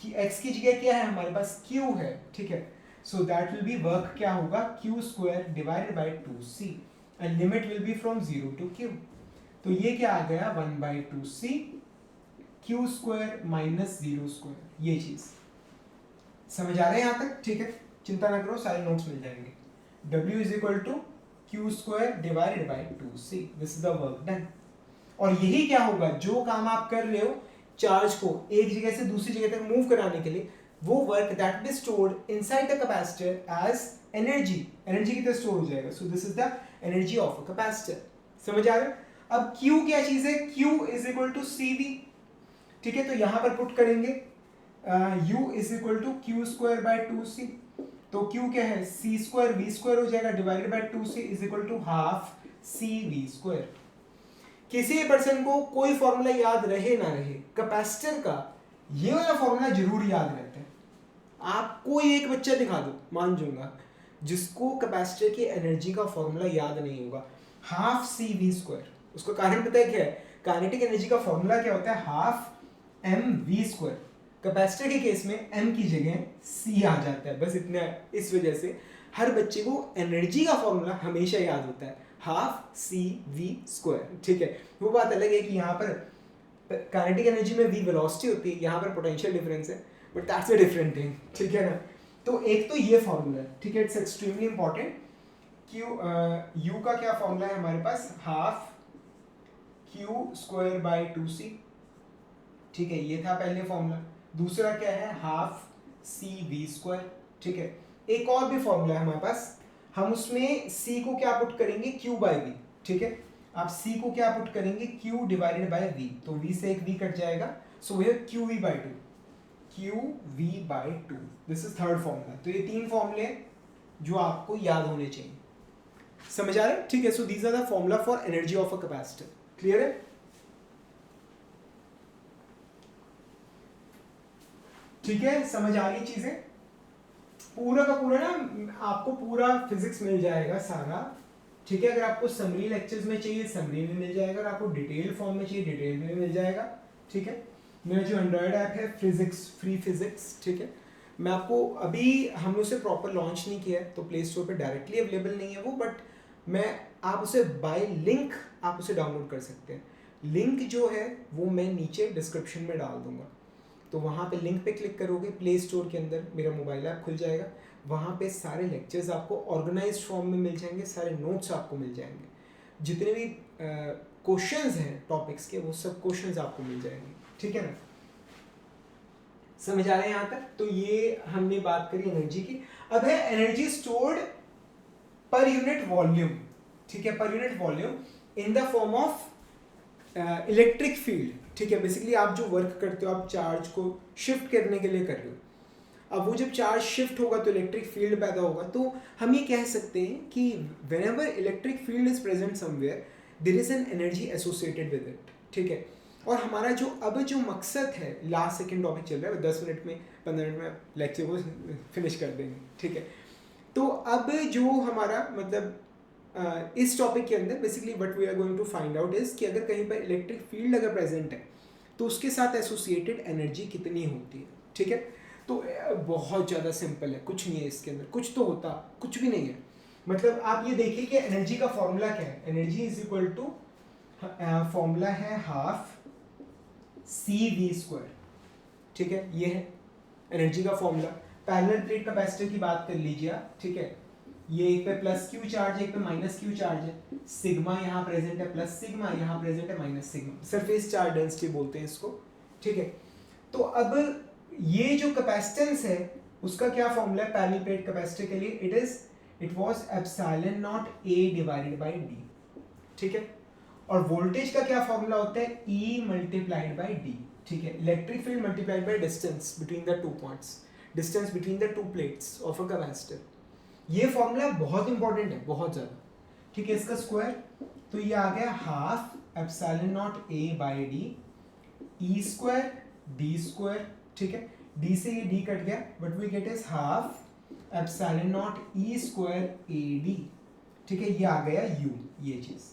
कि x की जगह क्या है हमारे पास, q है, ठीक है। So that will be work क्या होगा, q square divided by 2c and limit will be from 0 to q। तो ये क्या आ गया, 1/2c q square minus 0 square, ये चीज समझ आ रहा है यहाँ तक, ठीक है। चिंता ना करो, सारे नोट्स मिल जाएंगे। w is equal to q square divided by 2c, this is the work done. और यही क्या होगा, जो काम आप कर रहे हो चार्ज को एक जगह से दूसरी जगह तक मूव कराने के लिए, वो work that be stored inside the capacitor as energy, energy की तरह स्टोर हो जाएगा। So this is the energy of a capacitor, समझ आ रहा है। अब Q क्या चीज है, Q is equal to CV, ठीक है। तो यहां पर पुट करेंगे U is equal to Q square by 2C, तो Q क्या है, C स्क्वायर V स्क्वायर हो जाएगा divided by 2C is equal to half CV square. किसी पर्सन को कोई फॉर्मूला याद रहे ना रहे, कैपेसिटर का ये वाला फॉर्मूला जरूर याद रहता है। आप कोई एक बच्चा दिखा दो, मान जाऊंगा, जिसको कैपेसिटर की एनर्जी का फॉर्मूला याद नहीं होगा, हाफ सी वी स्क्वायर। उसका कारण पता है क्या है? काइनेटिक एनर्जी का फॉर्मूला क्या होता है? Half m v square. Capacitor के केस में एम की जगह सी आ जाता है, बस इतना। इस वजह से हर बच्चे को एनर्जी का फॉर्मूला हमेशा याद होता है, हाफ सी वी स्क्वायर। ठीक है, वो बात अलग है कि यहाँ पर काइनेटिक एनर्जी में वी वेलोसिटी होती है, यहाँ पर पोटेंशियल डिफरेंस है, but that's a different thing. ठीक है ना? तो एक तो ये फॉर्मूला है, ठीक है, it's extremely important. Q U का क्या फॉर्मूला है हमारे पास? Half Q square by 2c। ठीक है, ये था पहले फॉर्मूला। दूसरा क्या है? Half c v square. ठीक है, एक और भी फॉर्मूला है हमारे पास, हम उसमें c को क्या पुट करेंगे? q by v. ठीक है, आप c को क्या पुट करेंगे? q डिवाइडेड बाई v, तो v से एक v कट जाएगा, so we have qv by 2, qv by 2। This is third formula. तो ये तीन फॉर्मूले जो आपको याद होने चाहिए। समझ आ रहा है? ठीक है, so these are the formula for energy of a capacitor. Clear है? ठीक है, समझ आ रही चीजें? पूरा का पूरा ना आपको पूरा फिजिक्स मिल जाएगा सारा। ठीक है, अगर आपको समरी लेक्चर्स में चाहिए समरी में मिल जाएगा, अगर आपको डिटेल फॉर्म में चाहिए डिटेल में मिल जाएगा। ठीक है, मेरा जो एंड्रॉयड ऐप है फिजिक्स फ्री फिजिक्स, ठीक है, मैं आपको अभी हमने उसे प्रॉपर लॉन्च नहीं किया है, तो प्ले स्टोर पे डायरेक्टली अवेलेबल नहीं है वो, बट मैं आप उसे बाय लिंक आप उसे डाउनलोड कर सकते हैं। लिंक जो है वो मैं नीचे डिस्क्रिप्शन में डाल दूंगा, तो वहाँ पे लिंक पे क्लिक करोगे, प्ले स्टोर के अंदर मेरा मोबाइल ऐप खुल जाएगा, वहाँ पे सारे लेक्चर्स आपको ऑर्गेनाइज्ड फॉर्म में मिल जाएंगे, सारे नोट्स आपको मिल जाएंगे, जितने भी क्वेश्चंस हैं टॉपिक्स के वो सब क्वेश्चंस आपको मिल जाएंगे। ठीक है ना? समझ आ रहे हैं यहाँ तक? तो ये हमने बात करी एनर्जी की। अब है energy stored per unit volume. ठीक है, per unit volume in the form of electric field. ठीक है, बेसिकली आप जो वर्क करते हो आप चार्ज को शिफ्ट करने के लिए कर रहे हो, अब वो जब चार्ज शिफ्ट होगा तो इलेक्ट्रिक फील्ड पैदा होगा, तो हम ये कह सकते हैं कि whenever electric field is present somewhere there is an energy associated with it. ठीक है, और हमारा जो अब जो मकसद है, लास्ट सेकंड टॉपिक चल रहा है, 10 मिनट में 15 मिनट में लेक्चर को फिनिश कर देंगे। ठीक है, तो अब जो हमारा मतलब इस टॉपिक के अंदर basically what we are going to find out is कि अगर कहीं पर इलेक्ट्रिक फील्ड अगर प्रेजेंट है तो उसके साथ एसोसिएटेड एनर्जी कितनी होती है। ठीक है, तो बहुत ज़्यादा सिंपल है, कुछ नहीं है इसके अंदर, कुछ तो होता कुछ भी नहीं है। मतलब आप ये देखिए कि एनर्जी का फॉर्मूला क्या है, energy is equal to formula है हाफ सी वी स्क्वायर। ठीक है, ये है एनर्जी का फॉर्मूला। पैरेलल प्लेट कैपेसिटर की बात कर लीजिए आप। ठीक है, ये एक पे प्लस क्यू चार्ज है, एक पे माइनस क्यू चार्ज है, सिग्मा यहाँ प्रेजेंट है प्लस सिग्मा यहाँ प्रेजेंट है minus sigma, surface charge density बोलते हैं इसको। ठीक है, तो अब ये जो कैपेसिटेंस है उसका क्या फॉर्मूला है पैरेलल प्लेट कैपेसिटर के लिए? It was epsilon naught A divided by D. ठीक है, और वोल्टेज का क्या फॉर्मूला होता है? E multiplied by D. ठीक है, electric field multiplied by distance between the two points, distance between the two plates of a capacitor. ये फॉर्मूला बहुत इंपॉर्टेंट है, बहुत ज्यादा। ठीक है, इसका स्क्वायर तो ये आ गया half epsilon naught a by d e square d square. ठीक है, डी से ये डी कट गया, but we get is half epsilon naught e square a d. ठीक है, ये आ गया यू, ये चीज।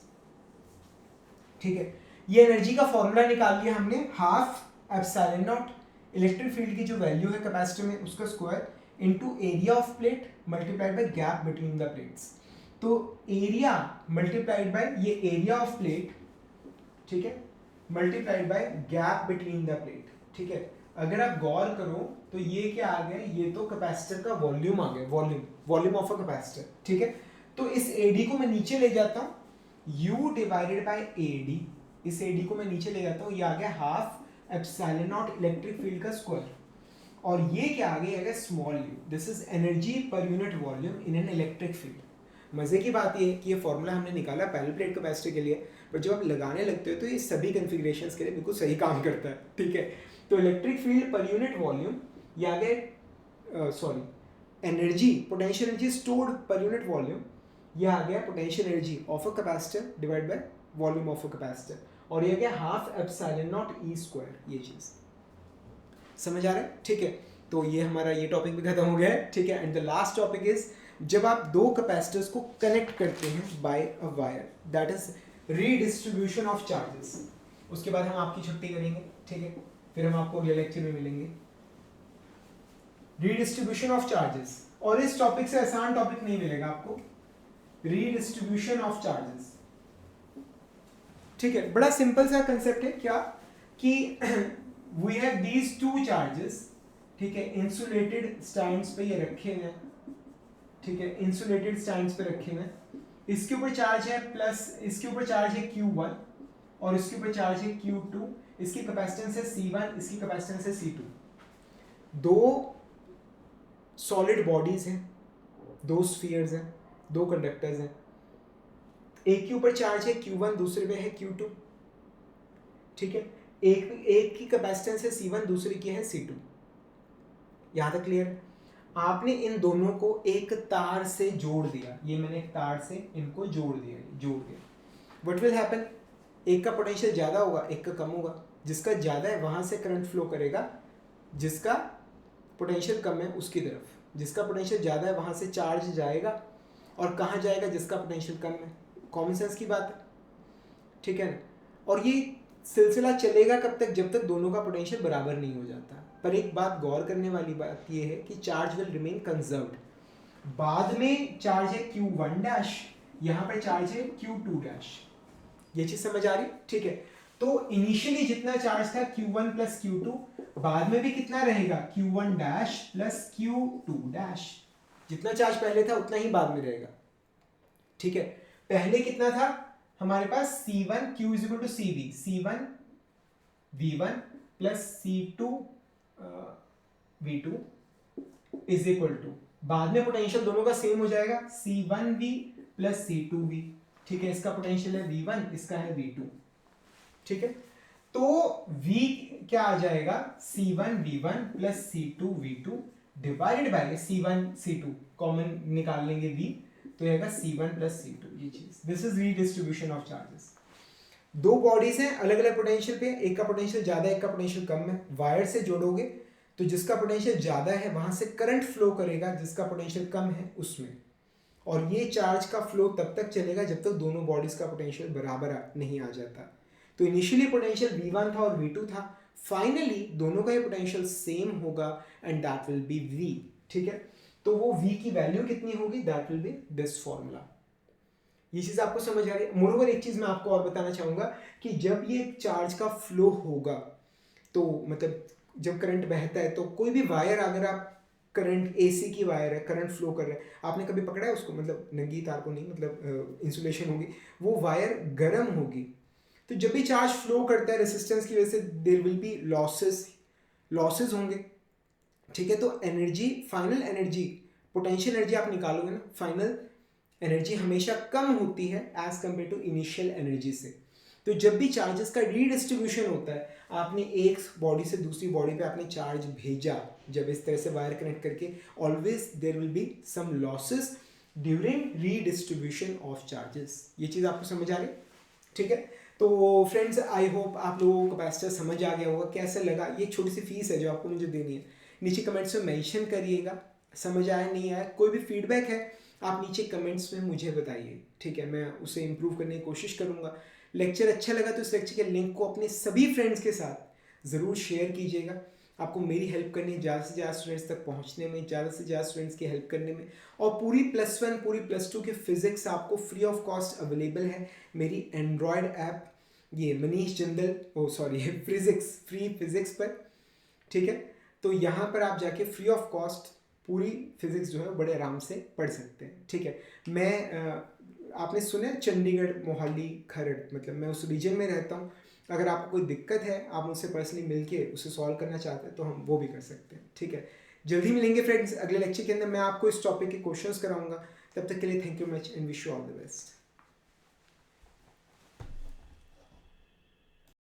ठीक है, ये एनर्जी का फॉर्मूला निकाल लिया हमने, half epsilon not electric field की जो वैल्यू है कैपेसिटर में उसका square into area of plate multiplied by gap between the plates. तो एरिया मल्टीप्लाइड बाय ये एरिया ऑफ प्लेट, ठीक है, multiplied by gap between the plate. ठीक है, अगर आप गौर करो तो ये क्या आ गया? ये तो कैपेसिटर का वॉल्यूम आ गया, वॉल्यूम ऑफ अ कैपेसिटर। ठीक है, तो इस एडी को मैं नीचे ले जाता हूँ, U डिवाइडेड बाय एडी, इस एडी को मैं नीचे ले जाता हूँ, ये आ गया half epsilon not electric field का स्क्वायर, और ये क्या आ गया? Small u। This is energy per unit volume in an electric field. मजे की बात ये है कि ये फॉर्मूला हमने निकाला पैरेलल प्लेट कैपेसिटर के लिए, पर जब आप लगाने लगते हो तो ये सभी कॉन्फ़िगरेशंस के लिए बिल्कुल सही काम करता है। ठीक है, तो electric field per unit volume, ये आ गया energy, potential energy stored per unit volume, ये आ गया potential energy of a capacitor divide by volume of a capacitor, और ये आ गया half epsilon naught e square. ये चीज समझ आ रहा है? ठीक है, तो ये हमारा ये टॉपिक भी खत्म हो गया है। ठीक है, and the last topic is जब आप दो कैपेसिटर्स को कनेक्ट करते हैं by a wire, that is redistribution of charges. उसके बाद हम आपकी छुट्टी करेंगे, ठीक है, फिर हम आपको अगले लेक्चर में मिलेंगे। रीडिस्ट्रीब्यूशन ऑफ चार्जेस, और इस टॉपिक से आसान टॉपिक नहीं मिलेगा आपको, रीडिस्ट्रीब्यूशन ऑफ चार्जेस, ठीक है। बड़ा सिंपल सा कंसेप्ट है क्या कि we have these two charges, ठीक है, इंसुलेटेड स्टैंड्स पे ये रखे हुए हैं, ठीक है, इंसुलेटेड स्टैंड्स पे रखे हुए हैं। इसके ऊपर चार्ज है प्लस, इसके ऊपर चार्ज है Q1 और इसके ऊपर चार्ज है Q2। इसकी कैपेसिटेंस है C1, इसकी कैपेसिटेंस है C2। दो सॉलिड बॉडीज हैं, दो स्फीयर्स हैं, दो कंडक्टर्स हैं। एक के ऊपर चार्ज है Q1, दूसरे पे है Q2, ठीक है। एक की कैपेसिटेंस है C1, दूसरे की है C2। यहां तक क्लियर? आपने इन दोनों को एक तार से जोड़ दिया, ये मैंने एक तार से इनको जोड़ दिया। What will happen? एक का पोटेंशियल ज्यादा होगा, एक का कम होगा। जिसका ज्यादा है वहां से करंट फ्लो करेगा, जिसका पोटेंशियल कम है उसकी तरफ। जिसका पोटेंशियल ज्यादा है वहां से चार्ज जाएगा, और कहाँ जाएगा? जिसका पोटेंशियल कम है। कॉमन सेंस की बात है, ठीक है ना। और ये सिलसिला चलेगा कब तक? जब तक दोनों का पोटेंशियल बराबर नहीं हो जाता। पर एक बात गौर करने वाली बात ये है कि चार्ज विल रिमेन कंजर्व्ड। बाद में चार्ज है Q1 डैश, यहाँ पर चार्ज है Q2 डैश। ये चीज समझ आ रही? ठीक है। तो इनिशियली जितना चार्ज था Q1 प्लस Q2, बाद में भी कितना रहेगा? Q1 dash plus Q2 dash. जितना चार्ज पहले था उतना ही बाद में रहेगा, ठीक है। पहले कितना था हमारे पास? C1 Q is equal to CV, C1 V1 plus C2 V2 is equal to, बाद में पोटेंशियल दोनों का सेम हो जाएगा, C1V प्लस C2V, ठीक है। इसका पोटेंशियल है V1, इसका है V2, ठीक है। तो V क्या आ जाएगा? C1V1 plus C2V2 divided by C1 C2, common निकाल लेंगे V, तो आएगा C1 प्लस C2। ये चीज, this is redistribution of charges. दो बॉडीज हैं अलग अलग पोटेंशियल पे, एक का पोटेंशियल ज्यादा है, एक का पोटेंशियल कम है। वायर से जोड़ोगे तो जिसका पोटेंशियल ज्यादा है वहां से करंट फ्लो करेगा, जिसका पोटेंशियल कम है उसमें। और ये चार्ज का फ्लो तब तक चलेगा जब तक दोनों बॉडीज का पोटेंशियल बराबर नहीं आ जाता। तो इनिशियली पोटेंशियल V1 था और V2 था, फाइनली दोनों का ही पोटेंशियल सेम होगा and that will B V, ठीक है। तो वो V की वैल्यू कितनी होगी? That will B this formula. ये चीज आपको समझ आ रही है? मोरओवर एक चीज मैं आपको और बताना चाहूंगा कि जब ये चार्ज का फ्लो होगा, तो मतलब जब करंट बहता है, तो कोई भी वायर, अगर आप करंट AC की वायर है, करंट फ्लो कर रहा है, आपने कभी पकड़ा है उसको? मतलब नंगी तार को नहीं, मतलब इंसुलेशन होगी, वो वायर गर्म होगी। तो जब भी चार्ज फ्लो करता है रेसिस्टेंस की वजह से, देयर विल बी लॉसेस होंगे, ठीक है। तो energy, final energy, potential energy आप निकालोगे ना, फाइनल एनर्जी हमेशा कम होती है as compare to initial energy से। तो जब भी चार्जेस का रीडिस्ट्रीब्यूशन होता है, आपने एक बॉडी से दूसरी बॉडी पे आपने चार्ज भेजा, जब इस तरह से वायर कनेक्ट करके, always there will be some losses during redistribution of charges. ये चीज़ आपको समझ आ रही, ठीक है। तो फ्रेंड्स, आई होप आप लोगों को कैपेसिटर समझ आ गया होगा। कैसा लगा? ये छोटी सी फीस है जो आपको मुझे देनी है, नीचे कमेंट्स में मेंशन करिएगा। समझ आया नहीं आया, कोई भी फीडबैक है आप नीचे कमेंट्स में मुझे बताइए, ठीक है। मैं उसे इम्प्रूव करने की कोशिश करूँगा। लेक्चर अच्छा लगा तो इस लेक्चर के लिंक को अपने सभी फ्रेंड्स के साथ ज़रूर शेयर कीजिएगा। आपको मेरी हेल्प करनी है ज़्यादा से ज़्यादा स्टूडेंट्स तक पहुँचने में, ज़्यादा से ज़्यादा स्टूडेंट्स की हेल्प करने में। और पूरी +1 पूरी +2 के फिजिक्स आपको फ्री ऑफ कॉस्ट अवेलेबल है मेरी एंड्रॉयड ऐप, ये मनीष जिंदल, फ्री फिजिक्स पर, ठीक है। तो यहाँ पर आप जाके फ्री ऑफ कॉस्ट पूरी फिजिक्स जो है बड़े आराम से पढ़ सकते हैं, ठीक है। मैं आपने सुना है चंडीगढ़, मोहाली, खरड़, मतलब मैं उस रीजन में रहता हूँ। अगर आपको कोई दिक्कत है, आप मुझसे पर्सनली मिलके उसे सॉल्व करना चाहते हैं, तो हम वो भी कर सकते हैं, ठीक है। जल्दी मिलेंगे फ्रेंड्स, अगले लेक्चर के अंदर मैं आपको इस टॉपिक के क्वेश्चंस कराऊंगा। तब तक के लिए thank you much and wish you all the best.